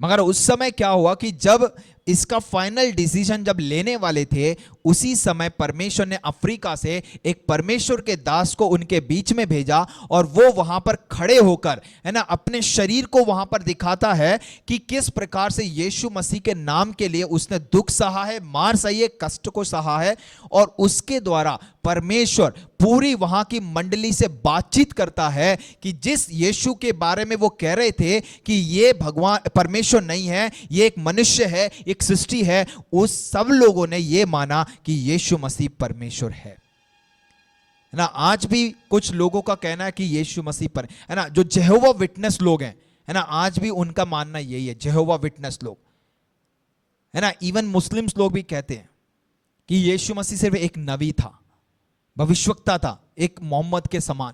मगर उस समय क्या हुआ कि जब इसका फाइनल डिसीजन जब लेने वाले थे, उसी समय परमेश्वर ने अफ्रीका से एक परमेश्वर के दास को उनके बीच में भेजा और वो वहां पर खड़े होकर है ना अपने शरीर को वहां पर दिखाता है कि किस प्रकार से यीशु मसीह के नाम के लिए उसने दुख सहा है, मार सही है, कष्ट को सहा है। और उसके द्वारा परमेश्वर पूरी वहां की मंडली से बातचीत करता है कि जिस यीशु के बारे में वो कह रहे थे कि ये भगवान परमेश्वर नहीं है, ये एक मनुष्य है, एक सृष्टि है, उस सब लोगों ने ये माना कि यीशु मसीह परमेश्वर है ना। आज भी कुछ लोगों का कहना है कि यीशु मसीह पर है ना, जो जेहोवा विटनेस लोग हैं है ना, आज भी उनका मानना यही है, जेहोवा विटनेस लोग है ना। इवन मुस्लिम्स लोग भी कहते हैं कि यीशु मसीह सिर्फ एक नबी था, भविष्यवक्ता था, एक मोहम्मद के समान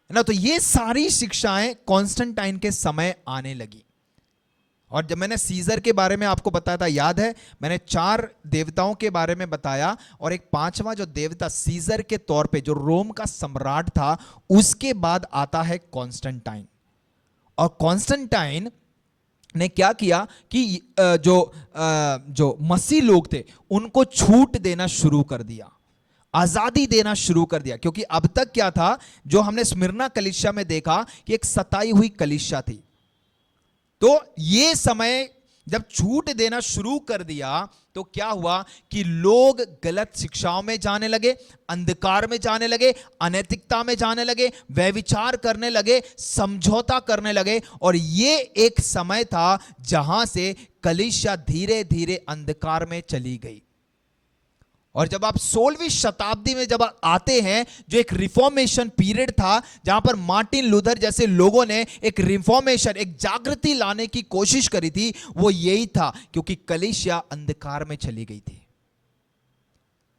है ना। तो ये सारी शिक्षाएं कॉन्स्टेंटाइन के समय आने लगी। और जब मैंने सीजर के बारे में आपको बताया था, याद है, मैंने 4 देवताओं के बारे में बताया और एक 5वां जो देवता सीजर के तौर पे जो रोम का सम्राट था, उसके बाद आता है कॉन्स्टेंटाइन। और कॉन्स्टेंटाइन ने क्या किया कि जो मसीह लोग थे उनको छूट देना शुरू कर दिया, आजादी देना शुरू कर दिया। क्योंकि अब तक क्या था, जो हमने स्मिरना कलीसिया में देखा कि एक सताई हुई कलीसिया थी। तो ये समय जब छूट देना शुरू कर दिया तो क्या हुआ कि लोग गलत शिक्षाओं में जाने लगे, अंधकार में जाने लगे, अनैतिकता में जाने लगे, व्यभिचार करने लगे, समझौता करने लगे। और ये एक समय था जहां से कलीसिया धीरे धीरे अंधकार में चली गई। और जब आप 16वीं शताब्दी में जब आते हैं, जो एक रिफॉर्मेशन पीरियड था, जहां पर मार्टिन लूथर जैसे लोगों ने एक रिफॉर्मेशन, एक जागृति लाने की कोशिश करी थी, वो यही था क्योंकि कलीसिया अंधकार में चली गई थी,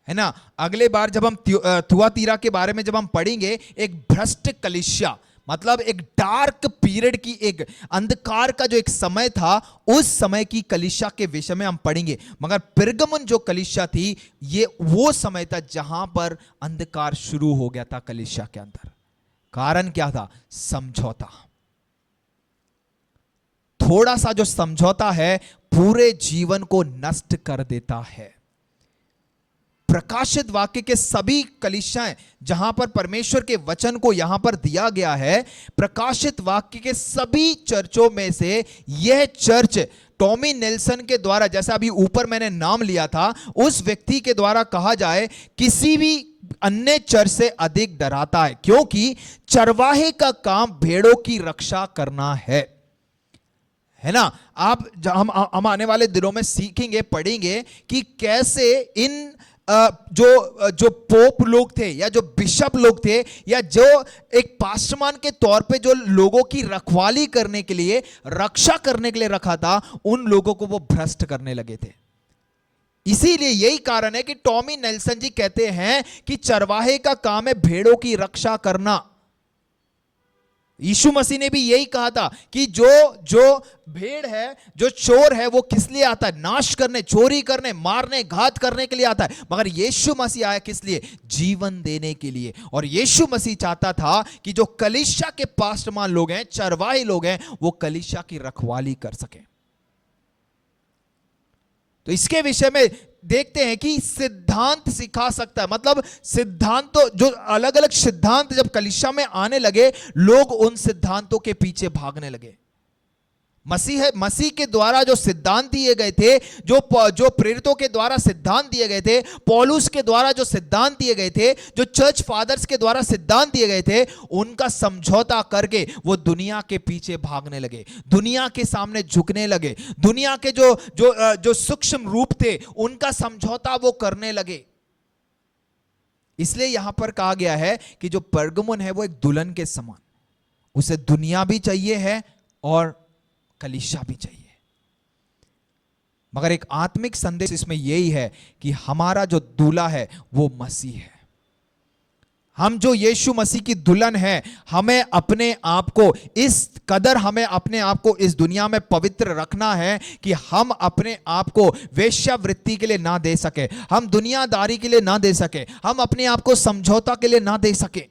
है ना। अगले बार जब हम थुआतीरा के बारे में जब हम पढ़ेंगे, एक भ्रष्ट कलीसिया, मतलब एक डार्क पीरियड की, एक अंधकार का जो एक समय था, उस समय की कलीसिया के विषय में हम पढ़ेंगे। मगर पिरगमुन जो कलीसिया थी, ये वो समय था जहां पर अंधकार शुरू हो गया था कलीसिया के अंदर। कारण क्या था? समझौता। थोड़ा सा जो समझौता है पूरे जीवन को नष्ट कर देता है। प्रकाशित वाक्य के सभी कलीसियाएं जहां पर परमेश्वर के वचन को यहां पर दिया गया है, प्रकाशित वाक्य के सभी चर्चों में से यह चर्च टॉमी नेल्सन के द्वारा, जैसा अभी ऊपर मैंने नाम लिया था, उस व्यक्ति के द्वारा कहा जाए, किसी भी अन्य चर से अधिक डराता है, क्योंकि चरवाहे का काम भेड़ों की रक्षा करना है ना। हम आने वाले दिनों में सीखेंगे, पढ़ेंगे कि कैसे इन जो पोप लोग थे या जो बिशप लोग थे या जो एक पास्टरमान के तौर पे जो लोगों की रखवाली करने के लिए, रक्षा करने के लिए रखा था, उन लोगों को वो भ्रष्ट करने लगे थे। इसीलिए यही कारण है कि टॉमी नेल्सन जी कहते हैं कि चरवाहे का काम है भेड़ों की रक्षा करना। यीशु मसीह ने भी यही कहा था कि जो भेड़ है, जो चोर है, वो किस लिए आता है? नाश करने, चोरी करने, मारने, घात करने के लिए आता है। मगर यीशु मसीह आया किस लिए? जीवन देने के लिए। और यीशु मसीह चाहता था कि जो कलीसिया के पास्टरमान लोग हैं, चरवाहे लोग हैं, वो कलीसिया की रखवाली कर सके। तो इसके विषय में देखते हैं कि सिद्धांत सिखा सकता है, मतलब सिद्धांत, तो जो अलग अलग सिद्धांत जब कलीसिया में आने लगे, लोग उन सिद्धांतों के पीछे भागने लगे। मसीह के द्वारा जो सिद्धांत दिए गए थे, जो प्रेरितों के द्वारा सिद्धांत दिए गए थे, पौलुस के द्वारा जो सिद्धांत दिए गए थे, जो चर्च फादर्स के द्वारा सिद्धांत दिए गए थे, उनका समझौता करके वो दुनिया के पीछे भागने लगे, दुनिया के सामने झुकने लगे, दुनिया के जो सूक्ष्म रूप थे उनका समझौता वो करने लगे। इसलिए यहां पर कहा गया है कि जो परगमुन है वो एक दुल्हन के समान, उसे दुनिया भी चाहिए है और कलीसिया भी चाहिए। मगर एक आत्मिक संदेश इसमें यही है कि हमारा जो दूल्हा है वो मसीह है। हम जो यीशु मसीह की दुल्हन है, हमें अपने आप को हमें अपने आप को इस दुनिया में पवित्र रखना है कि हम अपने आप को वेश्यावृत्ति के लिए ना दे सके, हम दुनियादारी के लिए ना दे सके, हम अपने आप को समझौता के लिए ना दे सके।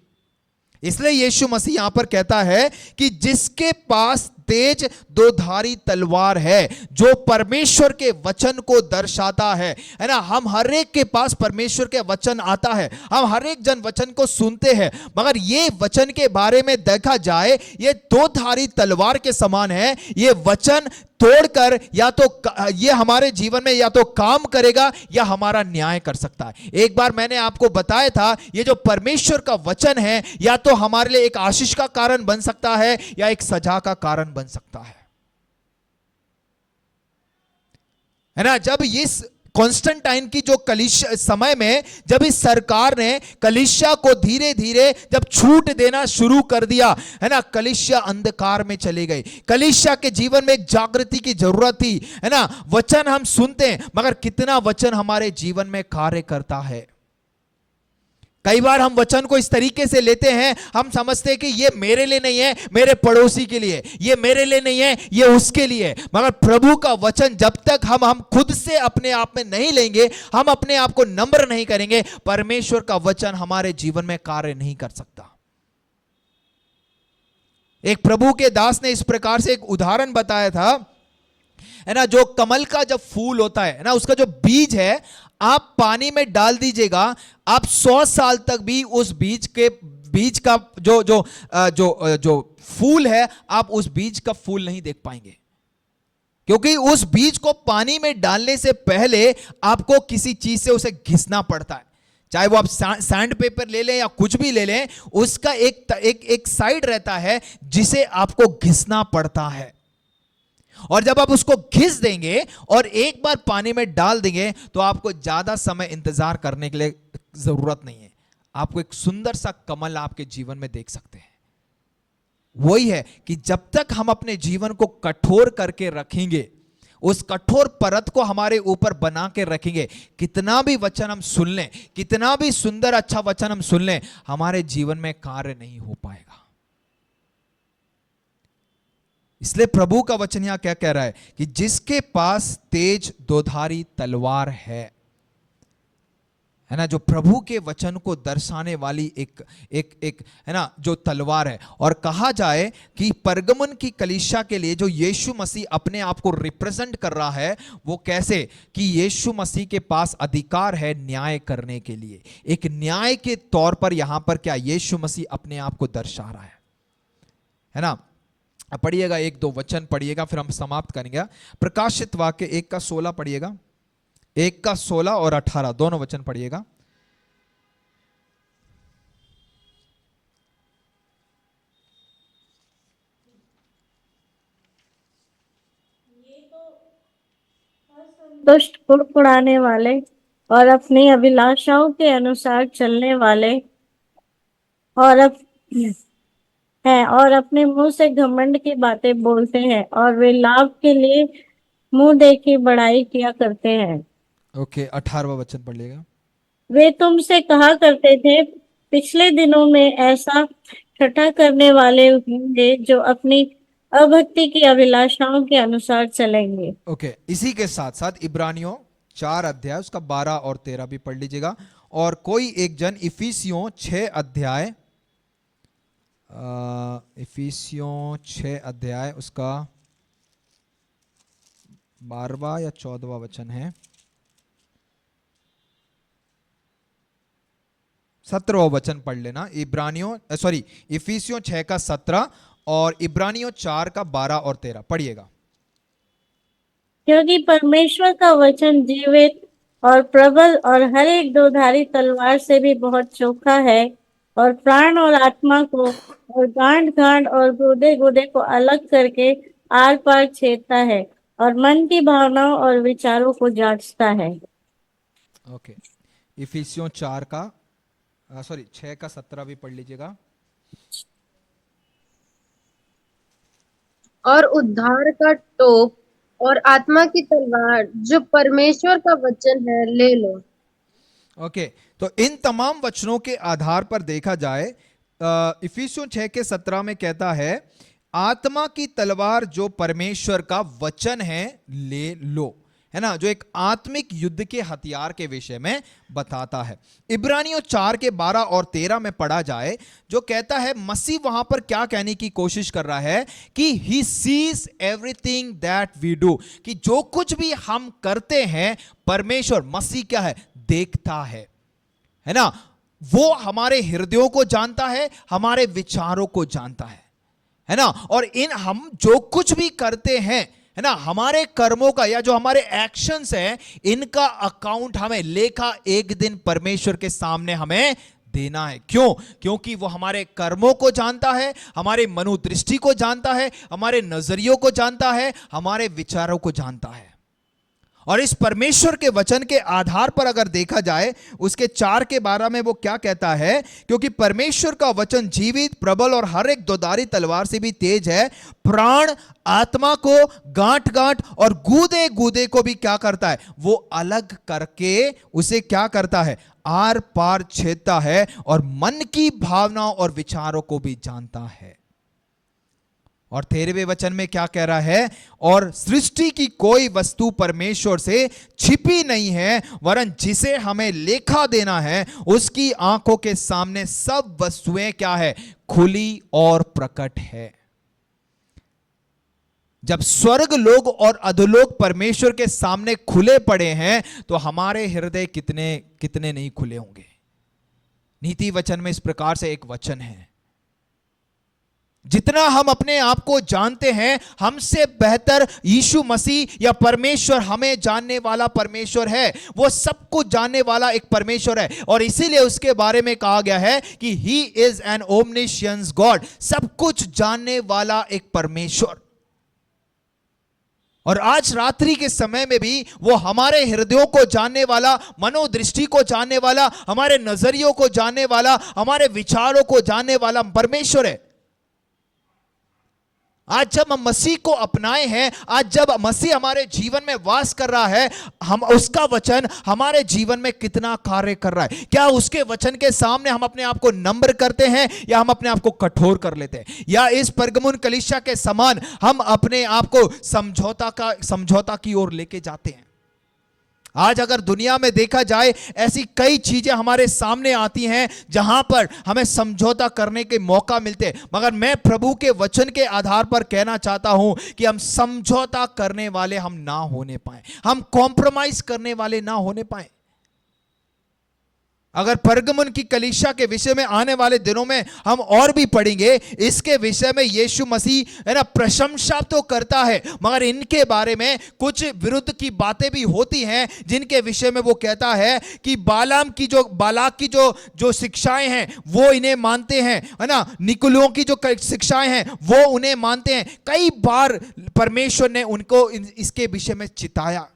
इसलिए यीशु मसीह यहां पर कहता है कि जिसके पास तेज दोधारी तलवार है, जो परमेश्वर के वचन को दर्शाता है ना। हम हर एक के पास परमेश्वर के वचन आता है, हम हर एक जन वचन को सुनते हैं, मगर ये वचन के बारे में देखा जाए, ये दोधारी तलवार के समान है। ये वचन तोड़कर या तो ये हमारे जीवन में या तो काम करेगा या हमारा न्याय कर सकता है। एक बार मैंने आपको बताया था, ये जो परमेश्वर का वचन है या तो हमारे लिए एक आशीष का कारण बन सकता है या एक सजा का कारण बन सकता है ना। जब इस कॉन्स्टेंटाइन की जो कलीसिया समय में जब इस सरकार ने कलीसिया को धीरे धीरे जब छूट देना शुरू कर दिया, है ना, कलीसिया अंधकार में चले गए। कलीसिया के जीवन में एक जागृति की जरूरत थी, है ना। वचन हम सुनते हैं, मगर कितना वचन हमारे जीवन में कार्य करता है। कई बार हम वचन को इस तरीके से लेते हैं, हम समझते हैं कि ये मेरे लिए नहीं है, मेरे पड़ोसी के लिए, ये मेरे लिए नहीं है, ये उसके लिए। मगर प्रभु का वचन जब तक हम खुद से अपने आप में नहीं लेंगे, हम अपने आप को नम्र नहीं करेंगे, परमेश्वर का वचन हमारे जीवन में कार्य नहीं कर सकता। एक प्रभु के दास ने इस प्रकार से एक उदाहरण बताया था, है ना। जो कमल का जब फूल होता है ना, उसका जो बीज है, आप पानी में डाल दीजिएगा, आप 100 साल तक भी उस बीज का जो फूल है, आप उस बीज का फूल नहीं देख पाएंगे, क्योंकि उस बीज को पानी में डालने से पहले आपको किसी चीज से उसे घिसना पड़ता है। चाहे वो आप सैंड पेपर ले लें या कुछ भी ले लें, उसका एक साइड रहता है जिसे आपको घिसना पड़ता है। और जब आप उसको घिस देंगे और एक बार पानी में डाल देंगे, तो आपको ज्यादा समय इंतजार करने के लिए जरूरत नहीं है। आपको एक सुंदर सा कमल आपके जीवन में देख सकते हैं। वही है कि जब तक हम अपने जीवन को कठोर करके रखेंगे, उस कठोर परत को हमारे ऊपर बना के रखेंगे, कितना भी वचन हम सुन लें, कितना भी सुंदर अच्छा वचन हम सुन लें, हमारे जीवन में कार्य नहीं हो पाएगा। इसलिए प्रभु का वचन यहां क्या कह रहा है कि जिसके पास तेज दोधारी तलवार है ना, जो प्रभु के वचन को दर्शाने वाली एक है ना, जो तलवार है। और कहा जाए कि परगमन की कलीसिया के लिए जो यीशु मसीह अपने आप को रिप्रेजेंट कर रहा है, वो कैसे कि यीशु मसीह के पास अधिकार है न्याय करने के लिए। एक न्याय के तौर पर यहां पर क्या यीशु मसीह अपने आप को दर्शा रहा है ना। पढ़िएगा, 1-2 वचन पढ़िएगा, फिर हम समाप्त करेंगे। प्रकाशित वाक्य 1:16 पढ़िएगा, 1:16 और 18 दोनों वचन पढ़िएगा।
दुष्ट, कुड़कुड़ाने वाले और अपनी अभिलाषाओं के अनुसार चलने वाले और और अपने मुंह से घमंड की बातें बोलते हैं और वे लाभ के लिए मुंह देखी बड़ाई किया करते हैं।
ओके, 18वां वचन पढ़ लेगा।
वे तुमसे कहा करते थे, पिछले दिनों में ऐसा ठट्ठा करने वाले होंगे जो अपनी अभक्ति की अभिलाषाओं के अनुसार चलेंगे।
ओके, इसी के साथ साथ इब्रानियों 4 अध्याय उसका 12 और 13 भी पढ़ लीजिएगा। और कोई एक जन इफिसियों 6 अध्याय इफिसियों 6 अध्याय उसका 12वां या 14वां वचन है, 17वां वचन पढ़ लेना। इफिसियों 6 का 17 और इब्रानियों 4 का 12 और 13 पढ़िएगा।
क्योंकि परमेश्वर का वचन जीवित और प्रबल और हर एक दोधारी तलवार से भी बहुत चोखा है और प्राण और आत्मा को और गांठ गांठ और गुर्दे गुर्दे को अलग करके आर पार छेदता है और मन की भावनाओं और विचारों को जांचता है।
ओके, इफिसियों 6 का 17 भी पढ़ लीजिएगा।
और उद्धार का टोप और आत्मा की तलवार जो परमेश्वर का वचन है ले लो।
ओके, तो इन तमाम वचनों के आधार पर देखा जाए, इफिसियों 6 के 17 में कहता है आत्मा की तलवार जो परमेश्वर का वचन है ले लो, है ना, जो एक आत्मिक युद्ध के हथियार के विषय में बताता है। इब्रानियों 4 के 12 और 13 में पढ़ा जाए जो कहता है, मसीह वहां पर क्या कहने की कोशिश कर रहा है कि he sees everything that we do, कि जो कुछ भी हम करते हैं परमेश्वर मसीह क्या है, देखता है ना, वो हमारे हृदयों को जानता है, हमारे विचारों को जानता है ना, और हम जो कुछ भी करते हैं, है ना, हमारे कर्मों का या जो हमारे एक्शंस हैं, इनका अकाउंट हमें, लेखा एक दिन परमेश्वर के सामने हमें देना है। क्यों? क्योंकि वो हमारे कर्मों को जानता है, हमारे मनोदृष्टि को जानता है, हमारे नजरियों को जानता है, हमारे विचारों को जानता है। और इस परमेश्वर के वचन के आधार पर अगर देखा जाए, उसके 4 के 12 में वो क्या कहता है, क्योंकि परमेश्वर का वचन जीवित, प्रबल और हर एक दोधारी तलवार से भी तेज है, प्राण आत्मा को, गांठ गांठ और गूदे गूदे को भी क्या करता है, वो अलग करके उसे क्या करता है, आर पार छेदता है और मन की भावनाओं और विचारों को भी जानता है। और 13वें वचन में क्या कह रहा है, और सृष्टि की कोई वस्तु परमेश्वर से छिपी नहीं है, वरन जिसे हमें लेखा देना है उसकी आंखों के सामने सब वस्तुएं क्या है, खुली और प्रकट है। जब स्वर्ग लोग और अधोलोक परमेश्वर के सामने खुले पड़े हैं तो हमारे हृदय कितने कितने नहीं खुले होंगे। नीति वचन में इस प्रकार से एक वचन है, जितना हम अपने आप को जानते हैं, हमसे बेहतर यीशु मसीह या परमेश्वर, हमें जानने वाला परमेश्वर है, वो सब कुछ जानने वाला एक परमेश्वर है। और इसीलिए उसके बारे में कहा गया है कि ही इज एन ओमनिशियंस गॉड, सब कुछ जानने वाला एक परमेश्वर। और आज रात्रि के समय में भी वो हमारे हृदयों को जानने वाला, मनोदृष्टि को जानने वाला, हमारे नजरियों को जानने वाला, हमारे विचारों को जानने वाला परमेश्वर है। आज जब हम मसीह को अपनाए हैं, आज जब मसीह हमारे जीवन में वास कर रहा है, हम उसका वचन हमारे जीवन में कितना कार्य कर रहा है। क्या उसके वचन के सामने हम अपने आप को नम्र करते हैं या हम अपने आप को कठोर कर लेते हैं, या इस परगमुन कलीसिया के समान हम अपने आप को समझौता की ओर लेके जाते हैं। आज अगर दुनिया में देखा जाए, ऐसी कई चीजें हमारे सामने आती हैं जहां पर हमें समझौता करने के मौका मिलते हैं, मगर मैं प्रभु के वचन के आधार पर कहना चाहता हूं कि हम समझौता करने वाले हम ना होने पाए, हम कॉम्प्रोमाइज करने वाले ना होने पाए। अगर परगमुन की कलीसिया के विषय में आने वाले दिनों में हम और भी पढ़ेंगे, इसके विषय में यीशु मसीह है ना प्रशंसा तो करता है, मगर इनके बारे में कुछ विरुद्ध की बातें भी होती हैं, जिनके विषय में वो कहता है कि बालाक की जो शिक्षाएं हैं वो इन्हें मानते हैं, है ना, निकुलों की जो शिक्षाएं हैं वो उन्हें मानते हैं। कई बार परमेश्वर ने उनको इसके विषय में चिताया।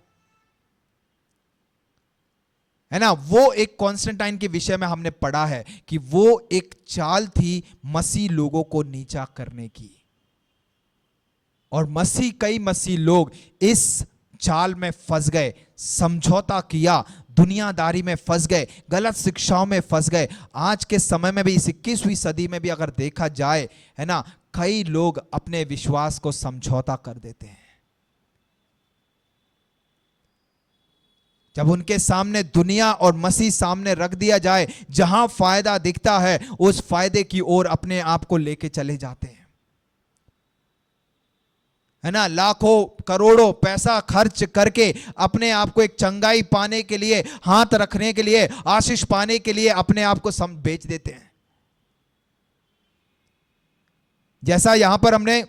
है ना। वो एक कॉन्स्टेंटाइन के विषय में हमने पढ़ा है कि वो एक चाल थी मसीह लोगों को नीचा करने की, और कई मसीह लोग इस चाल में फंस गए, समझौता किया, दुनियादारी में फंस गए, गलत शिक्षाओं में फंस गए। आज के समय में भी, इस 21वीं सदी में भी अगर देखा जाए, है ना, कई लोग अपने विश्वास को समझौता कर देते हैं। जब उनके सामने दुनिया और मसीह सामने रख दिया जाए, जहां फायदा दिखता है उस फायदे की ओर अपने आप को लेके चले जाते हैं, है ना। लाखों करोड़ों पैसा खर्च करके अपने आप को एक चंगाई पाने के लिए, हाथ रखने के लिए, आशीष पाने के लिए अपने आप को बेच देते हैं। जैसा यहां पर हमने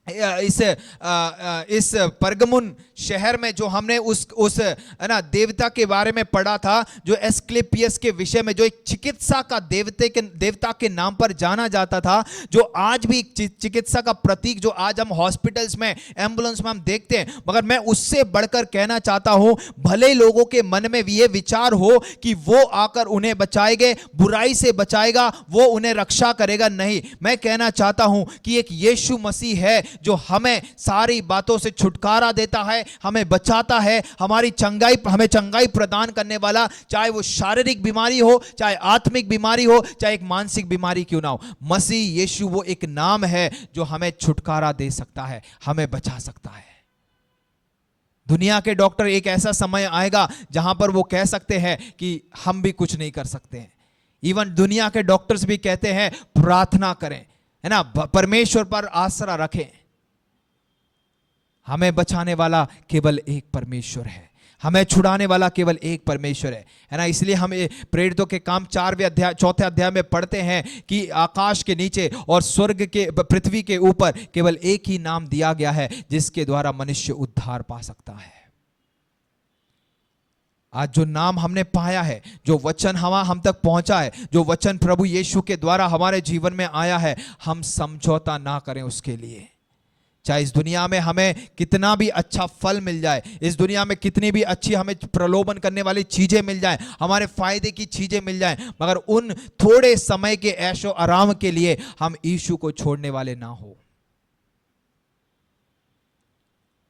इस परगमुन शहर में जो हमने उस है ना देवता के बारे में पढ़ा था, जो एस्क्लेपियस के विषय में, जो एक चिकित्सा का देवता के नाम पर जाना जाता था, जो आज भी चिकित्सा का प्रतीक, जो आज हम हॉस्पिटल्स में, एम्बुलेंस में हम देखते हैं। मगर मैं उससे बढ़कर कहना चाहता हूं, भले लोगों के मन में ये विचार हो कि वो आकर उन्हें बचाएंगे, बुराई से बचाएगा, वो उन्हें रक्षा करेगा, नहीं। मैं कहना चाहता हूं कि एक यीशु मसीह है जो हमें सारी बातों से छुटकारा देता है, हमें बचाता है, हमें चंगाई प्रदान करने वाला, चाहे वो शारीरिक बीमारी हो, चाहे आत्मिक बीमारी हो, चाहे एक मानसिक बीमारी क्यों ना हो। मसीह यीशु वो एक नाम है जो हमें छुटकारा दे सकता है, हमें बचा सकता है। दुनिया के डॉक्टर, एक ऐसा समय आएगा जहां पर वो कह सकते हैं कि हम भी कुछ नहीं कर सकते हैं। इवन दुनिया के डॉक्टर्स भी कहते हैं प्रार्थना करें, है ना, परमेश्वर पर आसरा रखें। हमें बचाने वाला केवल एक परमेश्वर है, हमें छुड़ाने वाला केवल एक परमेश्वर है ना। इसलिए हम प्रेरितों के काम 4वें अध्याय में पढ़ते हैं कि आकाश के नीचे और स्वर्ग के, पृथ्वी के ऊपर केवल एक ही नाम दिया गया है जिसके द्वारा मनुष्य उद्धार पा सकता है। आज जो नाम हमने पाया है, जो वचन हम तक पहुंचा है, जो वचन प्रभु यीशु के द्वारा हमारे जीवन में आया है, हम समझौता ना करें उसके लिए। चाहे इस दुनिया में हमें कितना भी अच्छा फल मिल जाए, इस दुनिया में कितनी भी अच्छी हमें प्रलोभन करने वाली चीजें मिल जाएं, हमारे फायदे की चीजें मिल जाएं, मगर उन थोड़े समय के ऐशो आराम के लिए हम यीशु को छोड़ने वाले ना हो,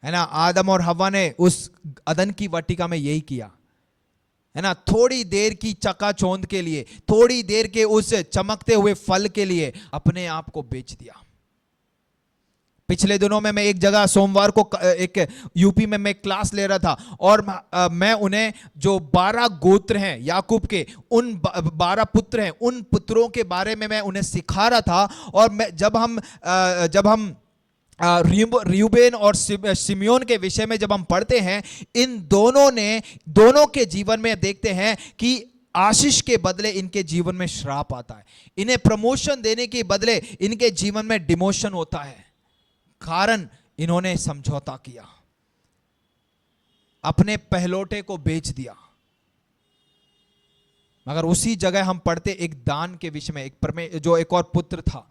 है ना। आदम और हव्वा ने उस अदन की वाटिका में यही किया, है ना। थोड़ी देर की चकाचौंध के लिए, थोड़ी देर के उस चमकते हुए फल के लिए अपने आप को बेच दिया। पिछले दिनों में मैं एक जगह सोमवार को एक यूपी में मैं क्लास ले रहा था, और मैं उन्हें जो 12 गोत्र हैं याकूब के, उन 12 पुत्र हैं, उन पुत्रों के बारे में मैं उन्हें सिखा रहा था। और मैं जब हम रूबेन और सिमियोन के विषय में जब हम पढ़ते हैं, इन दोनों के जीवन में देखते हैं कि आशीष के बदले इनके जीवन में श्राप आता है, इन्हें प्रमोशन देने के बदले इनके जीवन में डिमोशन होता है। कारण इन्होंने समझौता किया, अपने पहलौठे को बेच दिया। मगर उसी जगह हम पढ़ते एक दान के विषय में, जो एक और पुत्र था,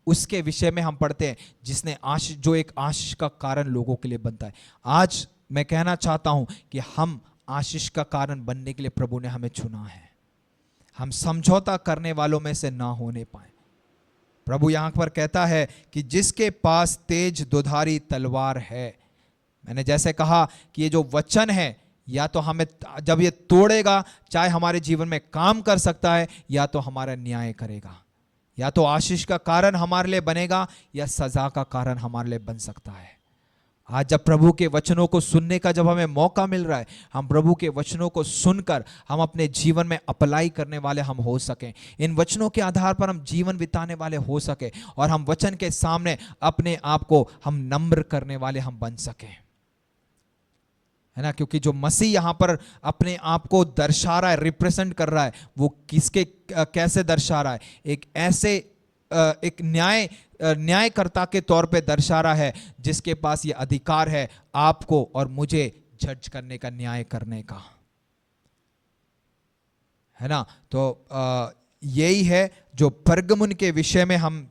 उसके विषय में हम पढ़ते हैं जिसने आशीष, जो एक आशीष का कारण लोगों के लिए बनता है। आज मैं कहना चाहता हूं कि हम आशीष का कारण बनने के लिए प्रभु ने हमें चुना है, हम समझौता करने वालों में से ना होने पाए। प्रभु यहां पर कहता है कि जिसके पास तेज दुधारी तलवार है, मैंने जैसे कहा कि ये जो वचन है, या तो हमें जब ये तोड़ेगा, चाहे हमारे जीवन में काम कर सकता है, या तो हमारा न्याय करेगा, या तो आशीष का कारण हमारे लिए बनेगा, या सजा का कारण हमारे लिए बन सकता है। आज जब प्रभु के वचनों को सुनने का जब हमें मौका मिल रहा है, हम प्रभु के वचनों को सुनकर हम अपने जीवन में अप्लाई करने वाले हम हो सकें, इन वचनों के आधार पर हम जीवन बिताने वाले हो सके, और हम वचन के सामने अपने आप को हम नम्र करने वाले हम बन सकें, है ना। क्योंकि जो मसीह यहां पर अपने आप को दर्शा रहा है, रिप्रेजेंट कर रहा है, वो किसके कैसे दर्शा रहा है? एक न्यायकर्ता के तौर पे दर्शा रहा है, जिसके पास ये अधिकार है आपको और मुझे जज करने का, न्याय करने का, है ना। तो यही है जो परगमुन के विषय में हम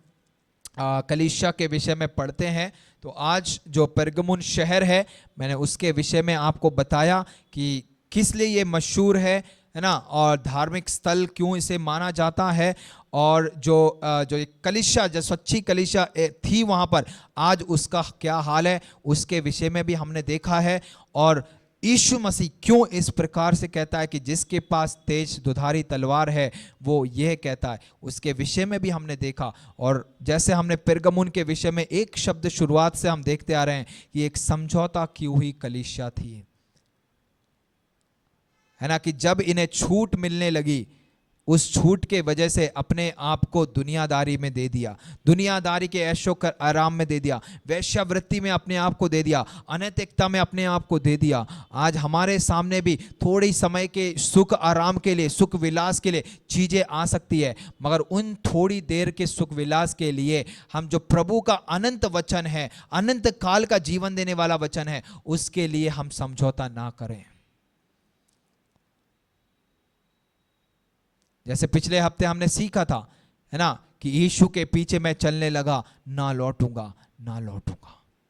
कलीसिया के विषय में पढ़ते हैं। तो आज जो परगमुन शहर है, मैंने उसके विषय में आपको बताया कि किस लिए ये मशहूर है
है ना, और धार्मिक स्थल क्यों इसे माना जाता है, और जो एक कलीसिया, जो सच्ची कलीसिया थी वहाँ पर, आज उसका क्या हाल है, उसके विषय में भी हमने देखा है। और यीशु मसीह क्यों इस प्रकार से कहता है कि जिसके पास तेज दुधारी तलवार है वो यह कहता है, उसके विषय में भी हमने देखा। और जैसे हमने पेरगमुन के विषय में एक शब्द शुरुआत से हम देखते आ रहे हैं कि एक समझौता की हुई कलीसिया थी, है ना, कि जब इन्हें छूट मिलने लगी, उस छूट के वजह से अपने आप को दुनियादारी में दे दिया, दुनियादारी के ऐशो कर आराम में दे दिया, वैश्यावृत्ति में अपने आप को दे दिया, अनैतिकता में अपने आप को दे दिया। आज हमारे सामने भी थोड़ी समय के सुख आराम के लिए, सुख विलास के लिए चीज़ें आ सकती है, मगर उन थोड़ी देर के सुख विलास के लिए हम जो प्रभु का अनंत वचन है, अनंत काल का जीवन देने वाला वचन है, उसके लिए हम समझौता ना करें। जैसे पिछले हफ्ते हमने सीखा था, है ना, कि यीशु के पीछे मैं चलने लगा, ना लौटूंगा, ना लौटूंगा।